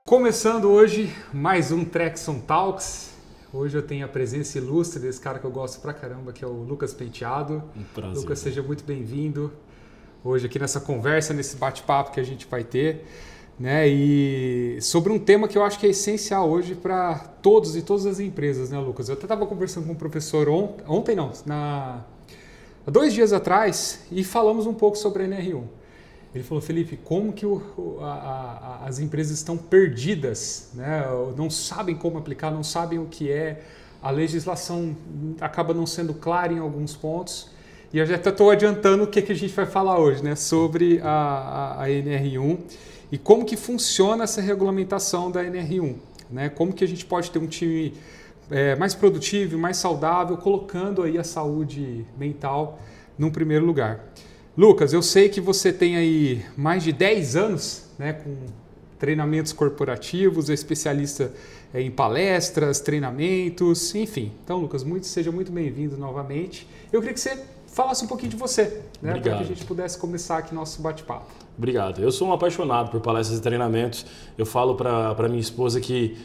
Começando hoje mais um Traction Talks. Hoje eu tenho a presença ilustre desse cara que eu gosto pra caramba, que é o Lucas Penteado. Um prazer. Lucas, seja muito bem-vindo hoje aqui nessa conversa, nesse bate-papo que a gente vai ter, né? E sobre um tema que eu acho que é essencial hoje para todos e todas as empresas, né, Lucas? Eu até estava conversando com o professor há 2 dias atrás e falamos um pouco sobre a NR1. Ele falou: Felipe, como que as empresas estão perdidas, né? Não sabem como aplicar, não sabem o que é, a legislação acaba não sendo clara em alguns pontos. E eu já estou adiantando o que a gente vai falar hoje, né? Sobre a NR1 e como que funciona essa regulamentação da NR1, né? Como que a gente pode ter um time mais produtivo, mais saudável, colocando aí a saúde mental num primeiro lugar. Lucas, eu sei que você tem aí mais de 10 anos, né, com treinamentos corporativos, é especialista em palestras, treinamentos, enfim. Então, Lucas, seja muito bem-vindo novamente. Eu queria que você falasse um pouquinho de você, né, para que a gente pudesse começar aqui nosso bate-papo. Obrigado. Eu sou um apaixonado por palestras e treinamentos. Eu falo para minha esposa que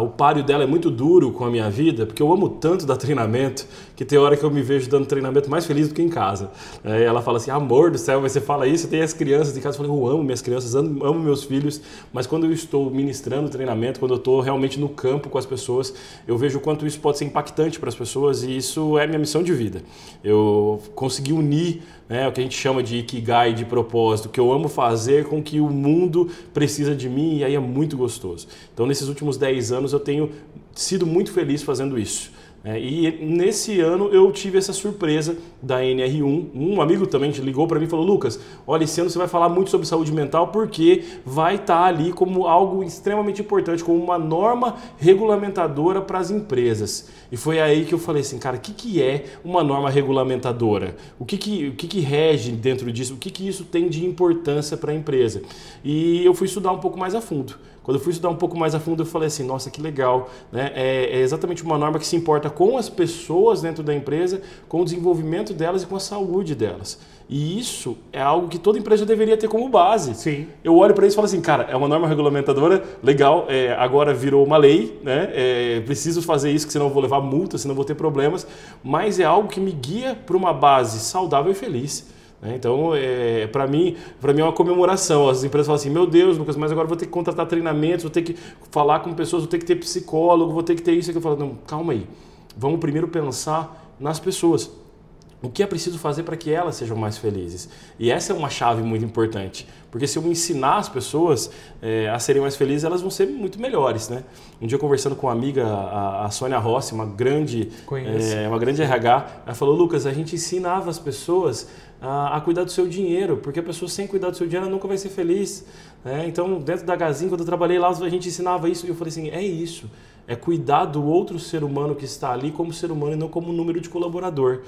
o páreo dela é muito duro com a minha vida, porque eu amo tanto dar treinamento, que tem hora que eu me vejo dando treinamento mais feliz do que em casa. Ela fala assim: amor do céu, você fala isso, tem as crianças em casa. Eu falo: eu amo minhas crianças, amo meus filhos, mas quando eu estou ministrando treinamento, quando eu estou realmente no campo com as pessoas, eu vejo o quanto isso pode ser impactante para as pessoas, e isso é minha missão de vida. Eu consegui unir, né, o que a gente chama de Ikigai, de propósito, que eu amo fazer com que o mundo precisa de mim, e aí é muito gostoso. Então, nesses últimos 10 anos, eu tenho sido muito feliz fazendo isso. E nesse ano eu tive essa surpresa da NR1. Um amigo também ligou para mim e falou: Lucas, olha, esse ano você vai falar muito sobre saúde mental, porque vai estar ali como algo extremamente importante, como uma norma regulamentadora para as empresas. E foi aí que eu falei assim: cara, o que é uma norma regulamentadora? O que rege dentro disso? O que isso tem de importância para a empresa? E eu fui estudar um pouco mais a fundo. Quando eu fui estudar um pouco mais a fundo, eu falei assim: nossa, que legal, né? É exatamente uma norma que se importa com as pessoas dentro da empresa, com o desenvolvimento delas e com a saúde delas. E isso é algo que toda empresa deveria ter como base. Sim. Eu olho para isso e falo assim: cara, é uma norma regulamentadora, legal, agora virou uma lei, né? Preciso fazer isso, que senão eu vou levar multa, senão eu vou ter problemas, mas é algo que me guia para uma base saudável e feliz. Então, para mim é uma comemoração. As empresas falam assim: meu Deus, Lucas, mas agora vou ter que contratar treinamentos, vou ter que falar com pessoas, vou ter que ter psicólogo, vou ter que ter isso. Eu falo: não, calma aí, vamos primeiro pensar nas pessoas. O que é preciso fazer para que elas sejam mais felizes? E essa é uma chave muito importante, porque se eu ensinar as pessoas a serem mais felizes, elas vão ser muito melhores, né? Um dia, conversando com uma amiga, a Sônia Rossi, uma grande RH, ela falou: Lucas, a gente ensinava as pessoas a cuidar do seu dinheiro, porque a pessoa sem cuidar do seu dinheiro nunca vai ser feliz. Então, dentro da Gazin, quando eu trabalhei lá, a gente ensinava isso, e eu falei assim: é isso, é cuidar do outro ser humano que está ali como ser humano e não como número de colaborador.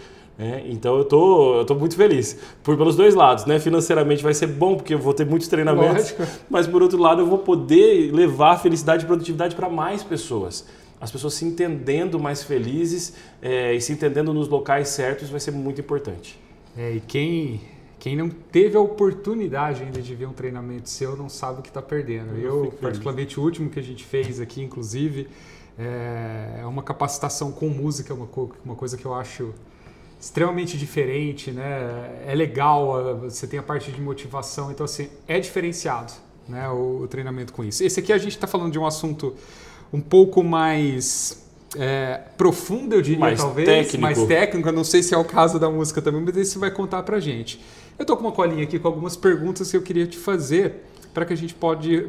Então eu tô muito feliz pelos dois lados, né? Financeiramente vai ser bom, porque eu vou ter muitos treinamentos. Lógico. Mas por outro lado eu vou poder levar felicidade e produtividade para mais pessoas. As pessoas se entendendo mais felizes e se entendendo nos locais certos vai ser muito importante. E quem não teve a oportunidade ainda de ver um treinamento seu não sabe o que está perdendo. Eu particularmente, o último que a gente fez aqui, inclusive, é uma capacitação com música, uma coisa que eu acho extremamente diferente, né? É legal, você tem a parte de motivação, então assim, é diferenciado, né, o treinamento com isso. Esse aqui a gente está falando de um assunto um pouco mais profundo, eu diria, mais técnico. Eu não sei se é o caso da música também, mas esse você vai contar pra gente. Eu tô com uma colinha aqui com algumas perguntas que eu queria te fazer para que a gente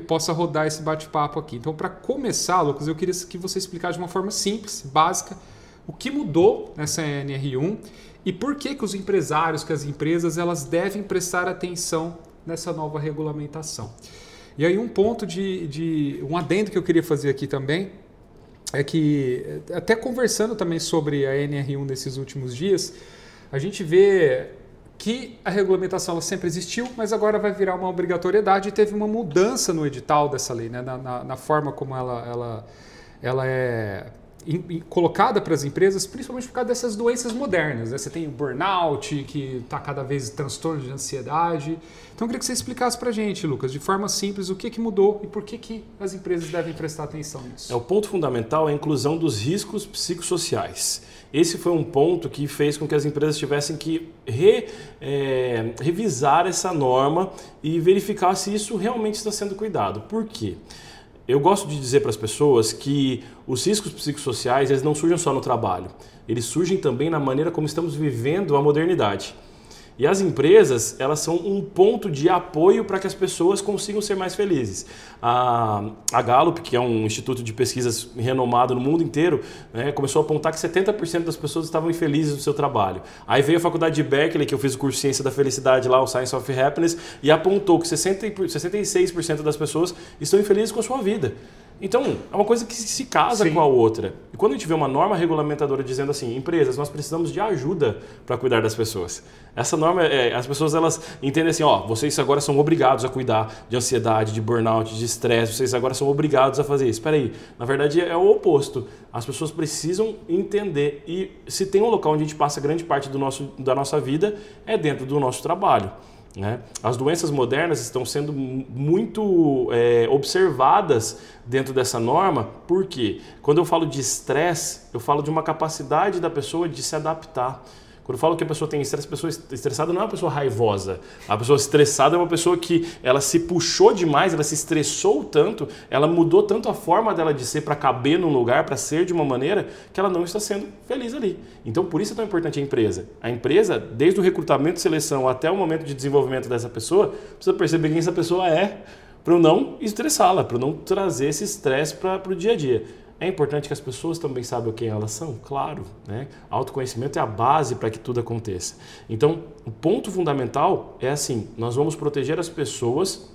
possa rodar esse bate-papo aqui. Então, para começar, Lucas, eu queria que você explicasse de uma forma simples, básica, o que mudou nessa NR1 e por que os empresários, que as empresas, elas devem prestar atenção nessa nova regulamentação. E aí um ponto um adendo que eu queria fazer aqui também é que, até conversando também sobre a NR1 nesses últimos dias, a gente vê que a regulamentação ela sempre existiu, mas agora vai virar uma obrigatoriedade e teve uma mudança no edital dessa lei, né? na forma como ela é colocada para as empresas, principalmente por causa dessas doenças modernas, né? Você tem o burnout, que está cada vez transtorno de ansiedade. Então eu queria que você explicasse para a gente, Lucas, de forma simples, o que mudou e por que as empresas devem prestar atenção nisso. O ponto fundamental é a inclusão dos riscos psicossociais. Esse foi um ponto que fez com que as empresas tivessem que revisar essa norma e verificar se isso realmente está sendo cuidado. Por quê? Eu gosto de dizer para as pessoas que os riscos psicossociais eles não surgem só no trabalho, eles surgem também na maneira como estamos vivendo a modernidade. E as empresas, elas são um ponto de apoio para que as pessoas consigam ser mais felizes. A Gallup, que é um instituto de pesquisas renomado no mundo inteiro, né, começou a apontar que 70% das pessoas estavam infelizes no seu trabalho. Aí veio a faculdade de Berkeley, que eu fiz o curso de Ciência da Felicidade lá, o Science of Happiness, e apontou que 66% das pessoas estão infelizes com a sua vida. Então, é uma coisa que se casa com a outra. E quando a gente vê uma norma regulamentadora dizendo assim, empresas, nós precisamos de ajuda para cuidar das pessoas. Essa norma, as pessoas elas entendem assim, ó, vocês agora são obrigados a cuidar de ansiedade, de burnout, de estresse, vocês agora são obrigados a fazer isso. Espera aí, na verdade é o oposto. As pessoas precisam entender e se tem um local onde a gente passa grande parte da nossa vida, é dentro do nosso trabalho. Né? As doenças modernas estão sendo muito observadas dentro dessa norma, porque quando eu falo de estresse, eu falo de uma capacidade da pessoa de se adaptar. Quando eu falo que a pessoa tem estresse, a pessoa estressada não é uma pessoa raivosa. A pessoa estressada é uma pessoa que ela se puxou demais, ela se estressou tanto, ela mudou tanto a forma dela de ser para caber num lugar, para ser de uma maneira que ela não está sendo feliz ali. Então, por isso é tão importante a empresa. A empresa, desde o recrutamento e seleção até o momento de desenvolvimento dessa pessoa, precisa perceber quem essa pessoa é para eu não estressá-la, para eu não trazer esse estresse para o dia a dia. É importante que as pessoas também saibam quem elas são, claro, né? Autoconhecimento é a base para que tudo aconteça. Então, o ponto fundamental é assim, nós vamos proteger as pessoas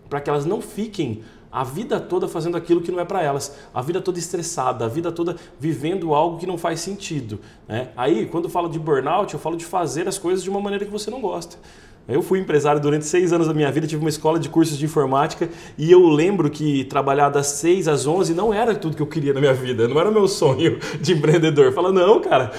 para que elas não fiquem a vida toda fazendo aquilo que não é para elas, a vida toda estressada, a vida toda vivendo algo que não faz sentido, né? Aí, quando eu falo de burnout, eu falo de fazer as coisas de uma maneira que você não gosta. Eu fui empresário durante 6 anos da minha vida, tive uma escola de cursos de informática e eu lembro que trabalhar das 6 às 11 não era tudo que eu queria na minha vida, não era o meu sonho de empreendedor. Fala, não, cara,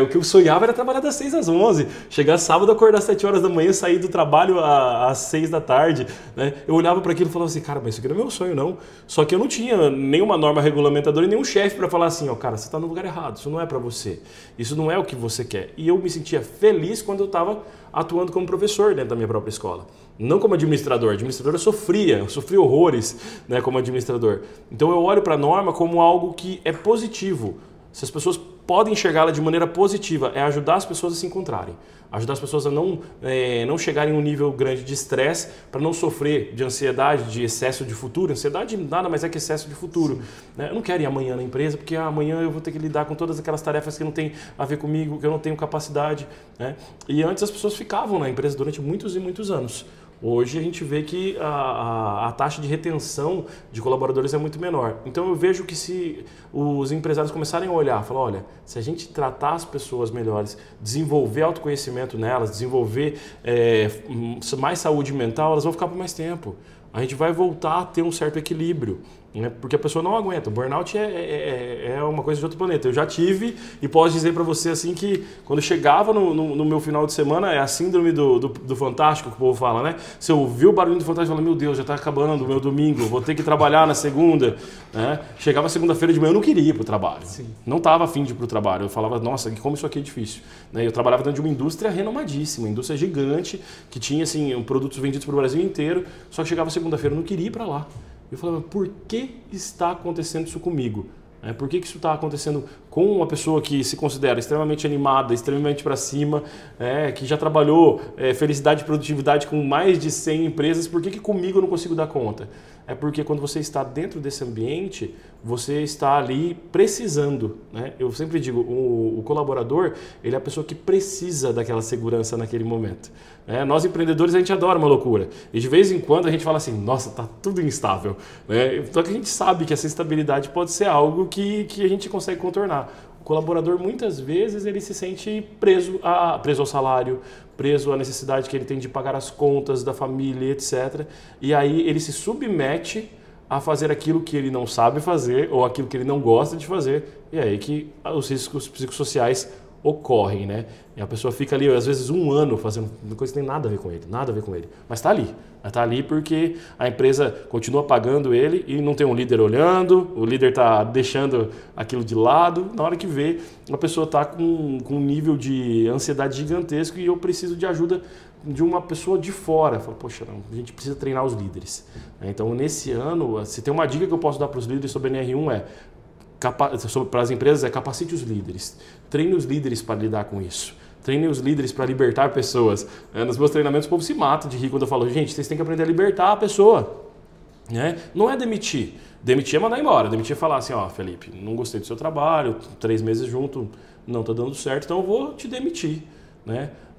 o que eu sonhava era trabalhar das 6 às 11, chegar sábado, acordar às 7 horas da manhã, sair do trabalho às 6 da tarde. Né? Eu olhava para aquilo e falava assim, cara, mas isso aqui não é meu sonho, não. Só que eu não tinha nenhuma norma regulamentadora e nenhum chefe para falar assim, ó, cara, você está no lugar errado, isso não é para você, isso não é o que você quer. E eu me sentia feliz quando eu estava atuando como professor dentro da minha própria escola. Não como administrador. Administrador eu sofria horrores, né, como administrador. Então eu olho para a norma como algo que é positivo. Se as pessoas podem enxergá-la de maneira positiva, é ajudar as pessoas a se encontrarem. Ajudar as pessoas a não chegarem em um nível grande de estresse, para não sofrer de ansiedade, de excesso de futuro. Ansiedade nada mais é que excesso de futuro. Né? Eu não quero ir amanhã na empresa, porque amanhã eu vou ter que lidar com todas aquelas tarefas que não tem a ver comigo, que eu não tenho capacidade. Né? E antes as pessoas ficavam na empresa durante muitos e muitos anos. Hoje a gente vê que a taxa de retenção de colaboradores é muito menor. Então eu vejo que se os empresários começarem a olhar, falar, olha, se a gente tratar as pessoas melhores, desenvolver autoconhecimento nelas, desenvolver mais saúde mental, elas vão ficar por mais tempo. A gente vai voltar a ter um certo equilíbrio, né? Porque a pessoa não aguenta. O burnout é uma coisa de outro planeta. Eu já tive e posso dizer para você assim que quando chegava no meu final de semana, é a síndrome do Fantástico que o povo fala, né? Se eu ouvir o barulho do Fantástico, eu falo, meu Deus, já está acabando o meu domingo, vou ter que trabalhar na segunda. Né? Chegava segunda-feira de manhã, eu não queria ir para o trabalho. Sim. Não estava afim de ir para o trabalho. Eu falava, nossa, como isso aqui é difícil. Né? Eu trabalhava dentro de uma indústria renomadíssima, uma indústria gigante, que tinha assim, produtos vendidos para o Brasil inteiro, só que chegava segunda-feira, eu não queria ir para lá. Eu falava, por que está acontecendo isso comigo? Por que isso está acontecendo com uma pessoa que se considera extremamente animada, extremamente para cima, que já trabalhou felicidade e produtividade com mais de 100 empresas, por que comigo eu não consigo dar conta? É porque quando você está dentro desse ambiente, você está ali precisando. Né? Eu sempre digo, o colaborador, ele é a pessoa que precisa daquela segurança naquele momento. Nós empreendedores, a gente adora uma loucura. E de vez em quando a gente fala assim, nossa, tá tudo instável. Só que a gente sabe que essa instabilidade pode ser algo que a gente consegue contornar. O colaborador, muitas vezes, ele se sente preso ao salário, preso à necessidade que ele tem de pagar as contas da família, etc. E aí ele se submete a fazer aquilo que ele não sabe fazer ou aquilo que ele não gosta de fazer, e é aí que os riscos psicossociais ocorrem, né? E a pessoa fica ali, às vezes, um ano fazendo coisa que tem nada a ver com ele, nada a ver com ele. Mas está ali. Está ali porque a empresa continua pagando ele e não tem um líder olhando, o líder está deixando aquilo de lado. Na hora que vê, a pessoa está com um nível de ansiedade gigantesco e eu preciso de ajuda de uma pessoa de fora. Fala, poxa, não, a gente precisa treinar os líderes. Então, nesse ano, se tem uma dica que eu posso dar para os líderes sobre NR1 para as empresas é capacite os líderes. Treine os líderes para lidar com isso. Treine os líderes para libertar pessoas. Nos meus treinamentos o povo se mata de rir quando eu falo, gente, vocês têm que aprender a libertar a pessoa. Não é demitir. Demitir é mandar embora. Demitir é falar assim, ó, Felipe, não gostei do seu trabalho, 3 meses junto, não está dando certo, então eu vou te demitir.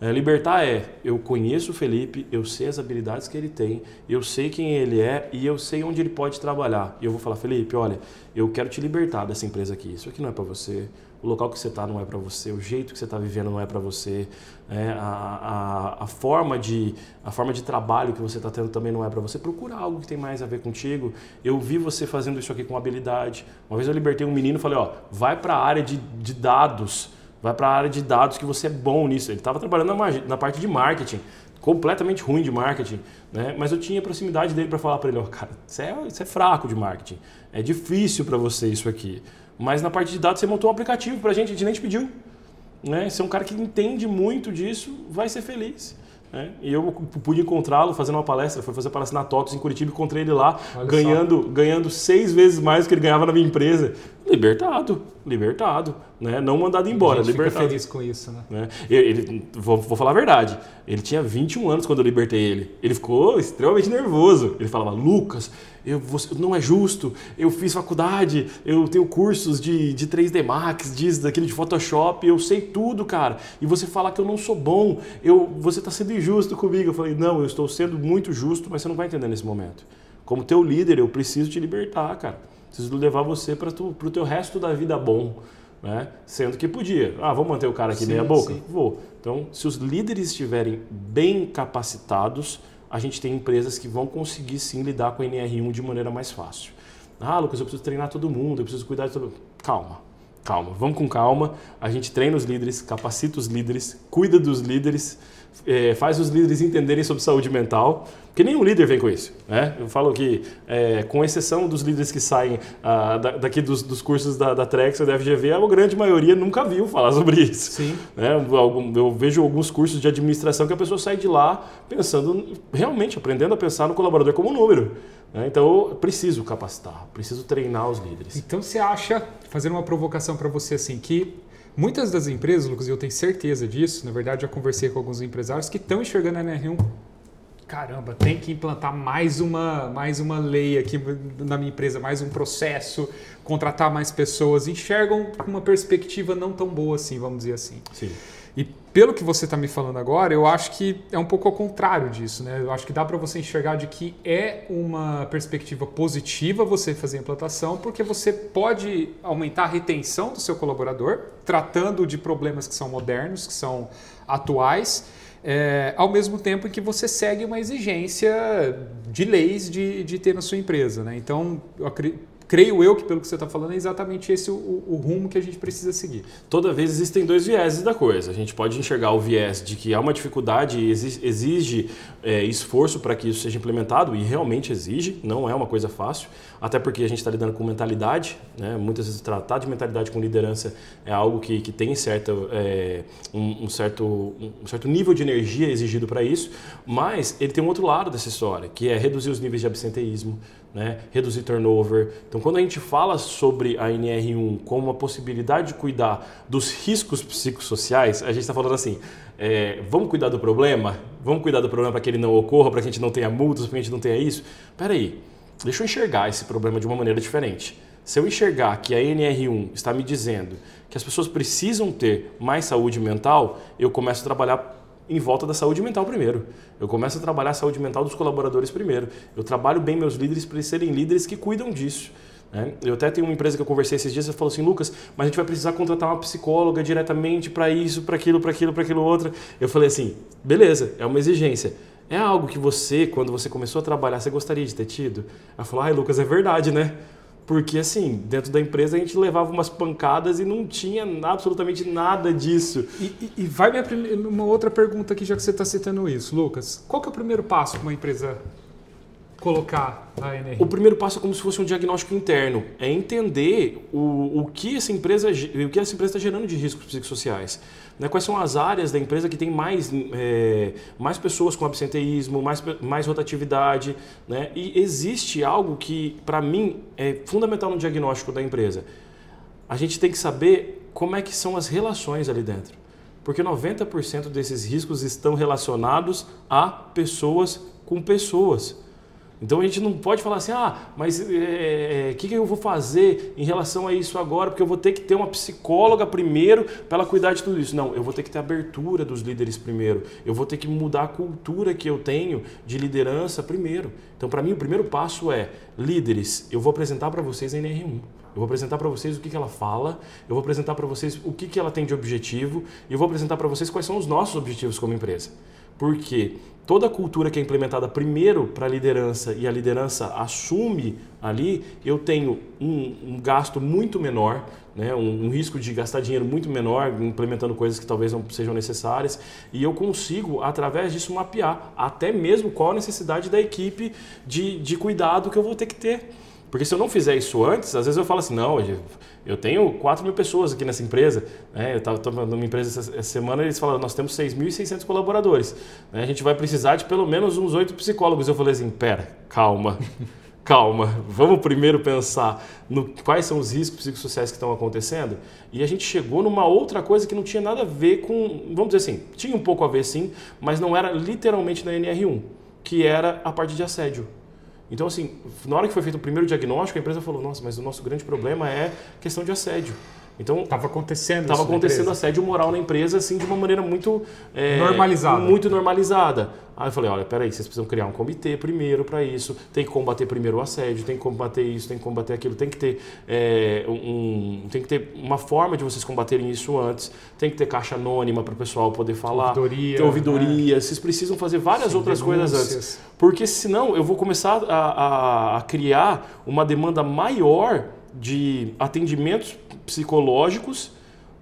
Libertar eu conheço o Felipe, eu sei as habilidades que ele tem, eu sei quem ele é e eu sei onde ele pode trabalhar. E eu vou falar, Felipe, olha, eu quero te libertar dessa empresa aqui. Isso aqui não é para você, o local que você está não é para você, o jeito que você está vivendo não é para você, a forma de trabalho que você está tendo também não é para você. Procura algo que tem mais a ver contigo. Eu vi você fazendo isso aqui com habilidade. Uma vez eu libertei um menino e falei, ó, vai para a área de dados. Vai para a área de dados que você é bom nisso. Ele estava trabalhando na parte de marketing, completamente ruim de marketing, né? Mas eu tinha proximidade dele para falar para ele, ó, cara, você é fraco de marketing, é difícil para você isso aqui. Mas na parte de dados você montou um aplicativo para a gente nem te pediu. Você é um cara que entende muito disso, vai ser feliz. E eu pude encontrá-lo fazendo uma palestra, foi fazer palestra na TOTOS em Curitiba, encontrei ele lá, ganhando 6 vezes mais do que ele ganhava na minha empresa. Libertado, não mandado embora, libertado. Fica feliz com isso, né? Vou falar a verdade, ele tinha 21 anos quando eu libertei ele. Ele ficou extremamente nervoso. Ele falava, Lucas, não é justo, eu fiz faculdade, eu tenho cursos de 3D Max, daquele de Photoshop, eu sei tudo, cara. E você fala que eu não sou bom, você está sendo injusto comigo. Eu falei, não, eu estou sendo muito justo, mas você não vai entender nesse momento. Como teu líder, eu preciso te libertar, cara. Preciso levar você para o teu resto da vida bom. Sendo que podia. Vamos manter o cara aqui meia boca? Sim. Vou. Então, se os líderes estiverem bem capacitados, a gente tem empresas que vão conseguir sim lidar com a NR1 de maneira mais fácil. Lucas, eu preciso treinar todo mundo, eu preciso cuidar de todo mundo. Calma, vamos com calma. A gente treina os líderes, capacita os líderes, cuida dos líderes, faz os líderes entenderem sobre saúde mental, porque nenhum líder vem com isso. Eu falo que, com exceção dos líderes que saem daqui dos cursos da Trex ou da FGV, a grande maioria nunca viu falar sobre isso. Sim. Eu vejo alguns cursos de administração que a pessoa sai de lá pensando, realmente aprendendo a pensar no colaborador como um número. Então eu preciso capacitar, preciso treinar os líderes. Então você acha, fazendo uma provocação para você assim, que muitas das empresas, Lucas, e eu tenho certeza disso, na verdade já conversei com alguns empresários que estão enxergando a NR1, caramba, tem que implantar mais uma lei aqui na minha empresa, mais um processo, contratar mais pessoas, enxergam com uma perspectiva não tão boa assim, vamos dizer assim. Sim. E pelo que você está me falando agora, eu acho que é um pouco ao contrário disso, né? Eu acho que dá para você enxergar de que é uma perspectiva positiva você fazer a implantação, porque você pode aumentar a retenção do seu colaborador, tratando de problemas que são modernos, que são atuais, ao mesmo tempo em que você segue uma exigência de leis de ter na sua empresa, né? Então, creio eu que, pelo que você está falando, é exatamente esse o rumo que a gente precisa seguir. Toda vez existem 2 vieses da coisa. A gente pode enxergar o viés de que há uma dificuldade e exige esforço para que isso seja implementado, e realmente exige, não é uma coisa fácil, até porque a gente está lidando com mentalidade, né? Muitas vezes tratar de mentalidade com liderança é algo que tem um certo nível de energia exigido para isso, mas ele tem um outro lado dessa história, que é reduzir os níveis de absenteísmo, reduzir turnover. Então, quando a gente fala sobre a NR1 como uma possibilidade de cuidar dos riscos psicossociais, a gente está falando assim, vamos cuidar do problema? Vamos cuidar do problema para que ele não ocorra, para que a gente não tenha multas, para que a gente não tenha isso? Espera aí, deixa eu enxergar esse problema de uma maneira diferente. Se eu enxergar que a NR1 está me dizendo que as pessoas precisam ter mais saúde mental, eu começo a trabalhar em volta da saúde mental primeiro. Eu começo a trabalhar a saúde mental dos colaboradores primeiro. Eu trabalho bem meus líderes para eles serem líderes que cuidam disso. Eu até tenho uma empresa que eu conversei esses dias, ela falou assim, Lucas, mas a gente vai precisar contratar uma psicóloga diretamente para isso, para aquilo outro. Eu falei assim, beleza, é uma exigência. É algo que você, quando você começou a trabalhar, você gostaria de ter tido? Ela falou, ai Lucas, é verdade, né? Porque assim, dentro da empresa a gente levava umas pancadas e não tinha absolutamente nada disso. E vai uma outra pergunta aqui, já que você está citando isso, Lucas. Qual que é o primeiro passo para uma empresa colocar a NRI? O primeiro passo é como se fosse um diagnóstico interno. É entender o que essa empresa está gerando de riscos psicossociais. Né? Quais são as áreas da empresa que tem mais pessoas com absenteísmo, mais rotatividade. Né? E existe algo que, para mim, é fundamental no diagnóstico da empresa. A gente tem que saber como é que são as relações ali dentro. Porque 90% desses riscos estão relacionados a pessoas com pessoas. Então a gente não pode falar assim, mas o que eu vou fazer em relação a isso agora? Porque eu vou ter que ter uma psicóloga primeiro para ela cuidar de tudo isso. Não, eu vou ter que ter abertura dos líderes primeiro. Eu vou ter que mudar a cultura que eu tenho de liderança primeiro. Então para mim o primeiro passo é, líderes, eu vou apresentar para vocês a NR1. Eu vou apresentar para vocês o que ela fala, eu vou apresentar para vocês o que ela tem de objetivo e eu vou apresentar para vocês quais são os nossos objetivos como empresa. Porque toda a cultura que é implementada primeiro para a liderança e a liderança assume ali, eu tenho um gasto muito menor, né? Um risco de gastar dinheiro muito menor, implementando coisas que talvez não sejam necessárias, e eu consigo, através disso, mapear até mesmo qual a necessidade da equipe de cuidado que eu vou ter que ter. Porque se eu não fizer isso antes, às vezes eu falo assim, não, eu tenho 4.000 pessoas aqui nessa empresa, né? Eu estava numa empresa essa semana e eles falaram, nós temos 6.600 colaboradores, né? A gente vai precisar de pelo menos uns 8 psicólogos. Eu falei assim, pera, calma, vamos primeiro pensar no quais são os riscos psicossociais que estão acontecendo. E a gente chegou numa outra coisa que não tinha nada a ver com, vamos dizer assim, tinha um pouco a ver sim, mas não era literalmente na NR1, que era a parte de assédio. Então, assim, na hora que foi feito o primeiro diagnóstico, a empresa falou, nossa, mas o nosso grande problema é questão de assédio. Então, estava acontecendo assédio moral na empresa, assim, de uma maneira muito normalizada. Aí eu falei, olha, peraí, vocês precisam criar um comitê primeiro para isso, tem que combater primeiro o assédio, tem que combater isso, tem que combater aquilo, tem que ter uma forma de vocês combaterem isso antes, tem que ter caixa anônima para o pessoal poder falar, ter ouvidoria, vocês precisam fazer várias outras coisas antes. Porque senão eu vou começar a criar uma demanda maior de atendimentos psicológicos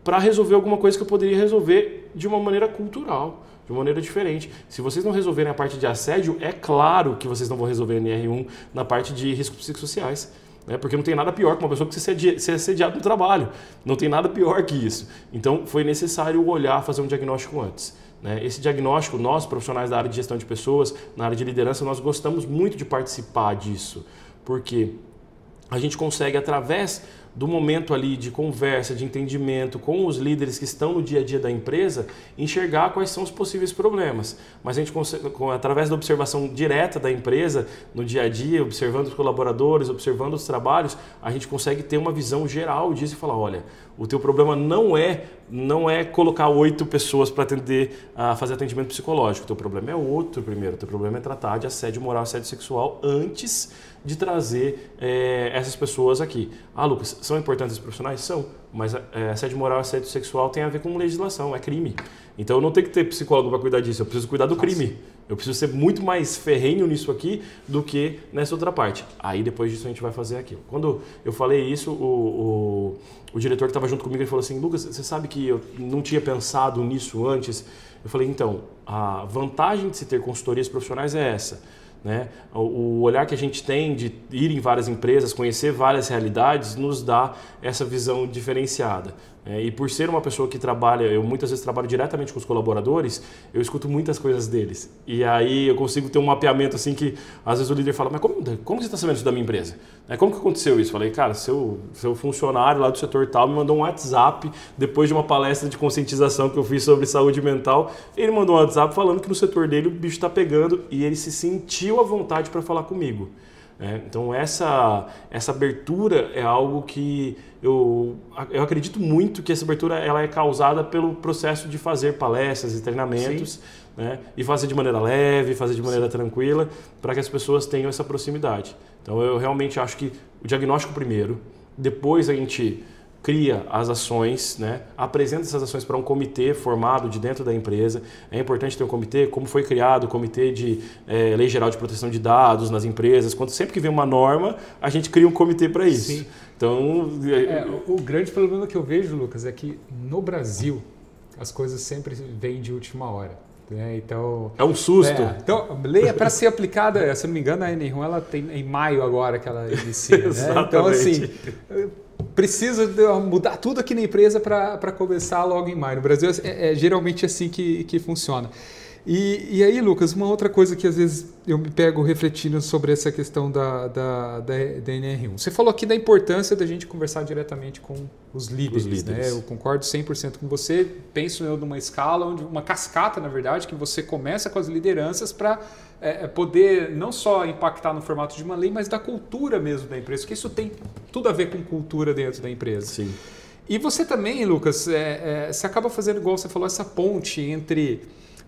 para resolver alguma coisa que eu poderia resolver de uma maneira cultural, de uma maneira diferente. Se vocês não resolverem a parte de assédio, é claro que vocês não vão resolver NR1 na parte de riscos psicossociais. Né? Porque não tem nada pior que uma pessoa que ser assediado no trabalho. Não tem nada pior que isso. Então foi necessário olhar, fazer um diagnóstico antes. Né? Esse diagnóstico, nós profissionais da área de gestão de pessoas, na área de liderança, nós gostamos muito de participar disso. Porque a gente consegue, através do momento ali de conversa, de entendimento com os líderes que estão no dia a dia da empresa, enxergar quais são os possíveis problemas. Mas a gente consegue, através da observação direta da empresa, no dia a dia, observando os colaboradores, observando os trabalhos, a gente consegue ter uma visão geral disso e falar, olha, o teu problema não é colocar 8 pessoas para fazer atendimento psicológico. O teu problema é outro primeiro. O teu problema é tratar de assédio moral, assédio sexual antes de trazer essas pessoas aqui. Lucas, são importantes os profissionais? São, mas assédio moral e assédio sexual tem a ver com legislação, é crime. Então eu não tenho que ter psicólogo para cuidar disso, eu preciso cuidar do crime. Eu preciso ser muito mais ferrenho nisso aqui do que nessa outra parte. Aí depois disso a gente vai fazer aquilo. Quando eu falei isso, o diretor que estava junto comigo ele falou assim, Lucas, você sabe que eu não tinha pensado nisso antes? Eu falei, então, a vantagem de se ter consultorias profissionais é essa. Né? O olhar que a gente tem de ir em várias empresas, conhecer várias realidades, nos dá essa visão diferenciada. E por ser uma pessoa que trabalha, eu muitas vezes trabalho diretamente com os colaboradores, eu escuto muitas coisas deles. E aí eu consigo ter um mapeamento assim que às vezes o líder fala, mas como você está sabendo isso da minha empresa? Como que aconteceu isso? Falei, cara, seu funcionário lá do setor tal me mandou um WhatsApp depois de uma palestra de conscientização que eu fiz sobre saúde mental. Ele mandou um WhatsApp falando que no setor dele o bicho está pegando e ele se sentiu à vontade para falar comigo. Então essa abertura é algo que eu acredito muito que essa abertura ela é causada pelo processo de fazer palestras e treinamentos, né? E fazer de maneira leve, fazer de maneira tranquila, para que as pessoas tenham essa proximidade. Então eu realmente acho que o diagnóstico primeiro, depois a gente cria as ações, né? Apresenta essas ações para um comitê formado de dentro da empresa. É importante ter um comitê, como foi criado o comitê de Lei Geral de Proteção de Dados nas empresas. Sempre que vem uma norma, a gente cria um comitê para isso. Sim. Então, o grande problema que eu vejo, Lucas, é que no Brasil as coisas sempre vêm de última hora. Então, é um susto. Então, a lei é para ser aplicada, se não me engano, a NR1 ela tem em maio agora que ela inicia. Né? Então, assim, precisa mudar tudo aqui na empresa para começar logo em maio. No Brasil é geralmente assim que funciona. E aí, Lucas, uma outra coisa que às vezes eu me pego refletindo sobre essa questão da NR1. Você falou aqui da importância da gente conversar diretamente com os líderes. Né? Eu concordo 100% com você. Penso eu numa escala, uma cascata, na verdade, que você começa com as lideranças para poder não só impactar no formato de uma lei, mas da cultura mesmo da empresa, porque isso tem tudo a ver com cultura dentro da empresa. Sim. E você também, Lucas, você acaba fazendo, igual você falou, essa ponte entre,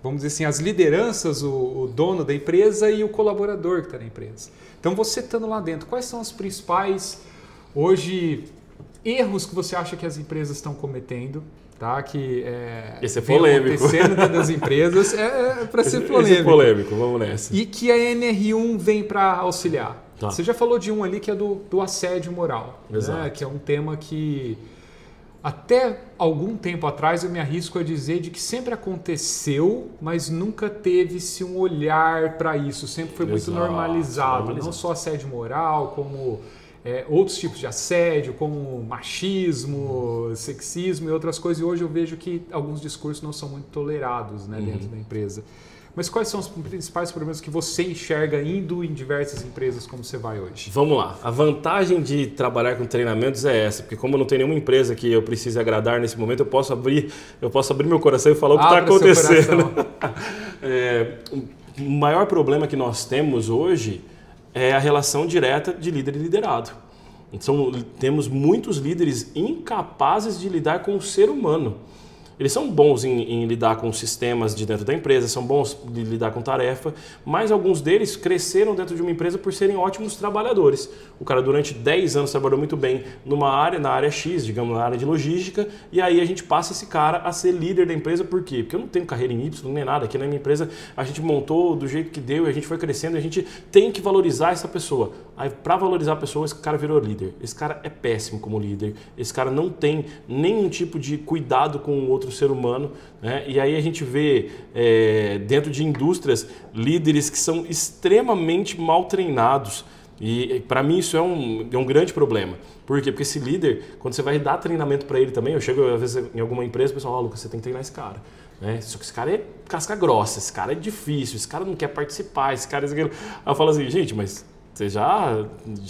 vamos dizer assim, as lideranças, o dono da empresa e o colaborador que está na empresa. Então, você estando lá dentro, quais são os principais, hoje, erros que você acha que as empresas estão cometendo? Tá? Que esse é polêmico. Acontecendo dentro das empresas, para ser polêmico. Esse é polêmico, vamos nessa. E que a NR1 vem para auxiliar. Tá. Você já falou de um ali que é do assédio moral. Exato. Né? Que é um tema que até algum tempo atrás eu me arrisco a dizer de que sempre aconteceu, mas nunca teve-se um olhar para isso. Sempre foi muito normalizado. Não só assédio moral, como outros tipos de assédio, como machismo, sexismo e outras coisas. E hoje eu vejo que alguns discursos não são muito tolerados, né, dentro da empresa. Mas quais são os principais problemas que você enxerga indo em diversas empresas como você vai hoje? Vamos lá. A vantagem de trabalhar com treinamentos é essa, porque como não tem nenhuma empresa que eu precise agradar nesse momento, eu posso abrir meu coração e falar o que está acontecendo. O maior problema que nós temos hoje é a relação direta de líder e liderado. Então, temos muitos líderes incapazes de lidar com o ser humano. Eles são bons em lidar com sistemas de dentro da empresa, são bons de lidar com tarefa, mas alguns deles cresceram dentro de uma empresa por serem ótimos trabalhadores. O cara durante 10 anos trabalhou muito bem na área X, digamos, na área de logística, e aí a gente passa esse cara a ser líder da empresa. Por quê? Porque eu não tenho carreira em Y, nem nada. Aqui na minha empresa a gente montou do jeito que deu, e a gente foi crescendo, e a gente tem que valorizar essa pessoa. Aí, para valorizar a pessoa, esse cara virou líder. Esse cara é péssimo como líder. Esse cara não tem nenhum tipo de cuidado com o outro ser humano, né? E aí a gente vê dentro de indústrias líderes que são extremamente mal treinados. E para mim isso é um grande problema. Por quê? Porque esse líder, quando você vai dar treinamento para ele também, eu chego às vezes em alguma empresa, o pessoal, Lucas, você tem que treinar esse cara. Né? Só que esse cara é casca grossa, esse cara é difícil, esse cara não quer participar, esse cara... Aí eu falo assim, gente, mas vocês já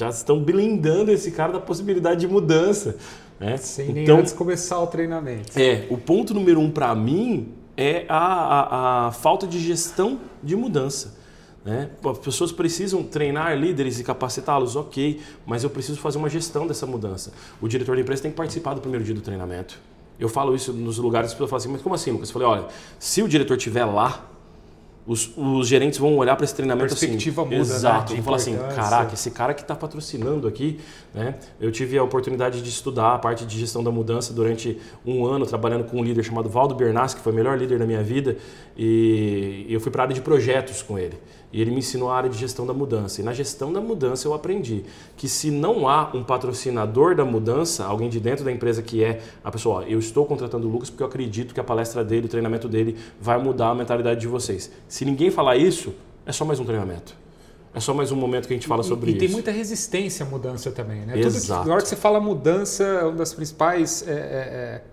estão blindando esse cara da possibilidade de mudança. Né? Sem nem antes começar o treinamento. O ponto número 1 para mim é a falta de gestão de mudança. Né? As pessoas precisam treinar líderes e capacitá-los, ok, mas eu preciso fazer uma gestão dessa mudança. O diretor da empresa tem que participar do primeiro dia do treinamento. Eu falo isso nos lugares, as pessoas falam assim, mas como assim, Lucas? Eu falei, olha, se o diretor estiver lá, os gerentes vão olhar para esse treinamento assim. A perspectiva muda, exato. Né? Vão falar assim, caraca, esse cara que está patrocinando aqui, né? Eu tive a oportunidade de estudar a parte de gestão da mudança durante um ano, trabalhando com um líder chamado Valdo Bernassi, que foi o melhor líder da minha vida, e eu fui para a área de projetos com ele. E ele me ensinou a área de gestão da mudança. E na gestão da mudança eu aprendi que se não há um patrocinador da mudança, alguém de dentro da empresa que é a pessoa, eu estou contratando o Lucas porque eu acredito que a palestra dele, o treinamento dele vai mudar a mentalidade de vocês. Se ninguém falar isso, é só mais um treinamento. É só mais um momento que a gente fala sobre isso. E tem muita resistência à mudança também, né? Exato. Na hora que você fala mudança, uma das principais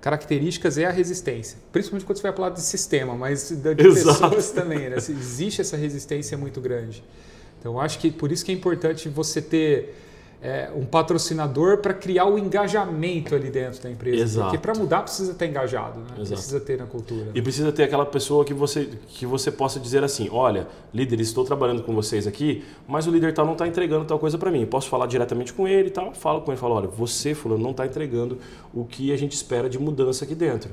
características é a resistência. Principalmente quando você vai falar de sistema, mas de pessoas também, né? Existe essa resistência muito grande. Então, eu acho que por isso que é importante você ter um patrocinador para criar o engajamento ali dentro da empresa. Exato. Porque para mudar precisa estar engajado, né? Exato. Precisa ter na cultura. E precisa ter aquela pessoa que você possa dizer assim, olha, líder, estou trabalhando com vocês aqui, mas o líder tal não está entregando tal coisa para mim. Eu posso falar diretamente com ele e tal, falo com ele, falo, olha, você, fulano, não está entregando o que a gente espera de mudança aqui dentro.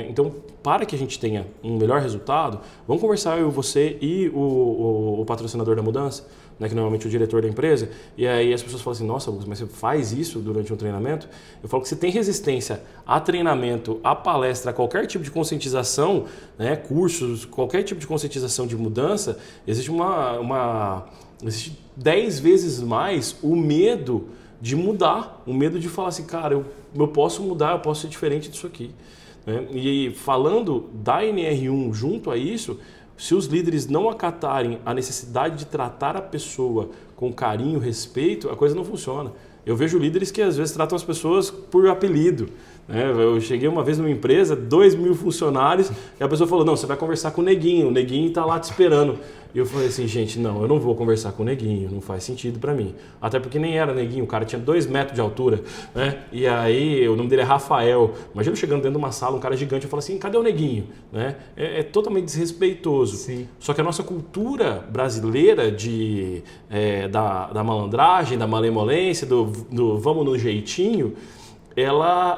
Então, para que a gente tenha um melhor resultado, vamos conversar eu, você e o patrocinador da mudança, né, que normalmente é o diretor da empresa, e aí as pessoas falam assim, nossa, Lucas, mas você faz isso durante um treinamento? Eu falo que você tem resistência a treinamento, a palestra, a qualquer tipo de conscientização, né, cursos, qualquer tipo de conscientização de mudança, existe existe 10 vezes mais o medo de mudar, o medo de falar assim, cara, eu posso mudar, eu posso ser diferente disso aqui. E falando da NR1 junto a isso, se os líderes não acatarem a necessidade de tratar a pessoa com carinho, respeito, a coisa não funciona. Eu vejo líderes que às vezes tratam as pessoas por apelido. Eu cheguei uma vez numa empresa, 2.000 funcionários, e a pessoa falou, não, você vai conversar com o Neguinho está lá te esperando. E eu falei assim, gente, não, eu não vou conversar com o Neguinho, não faz sentido para mim. Até porque nem era Neguinho, o cara tinha 2 metros de altura, né? E aí o nome dele é Rafael. Imagina eu chegando dentro de uma sala, um cara gigante, eu falo assim, cadê o Neguinho? Né? É totalmente desrespeitoso. Sim. Só que a nossa cultura brasileira da malandragem, da malemolência, do vamos no jeitinho, ela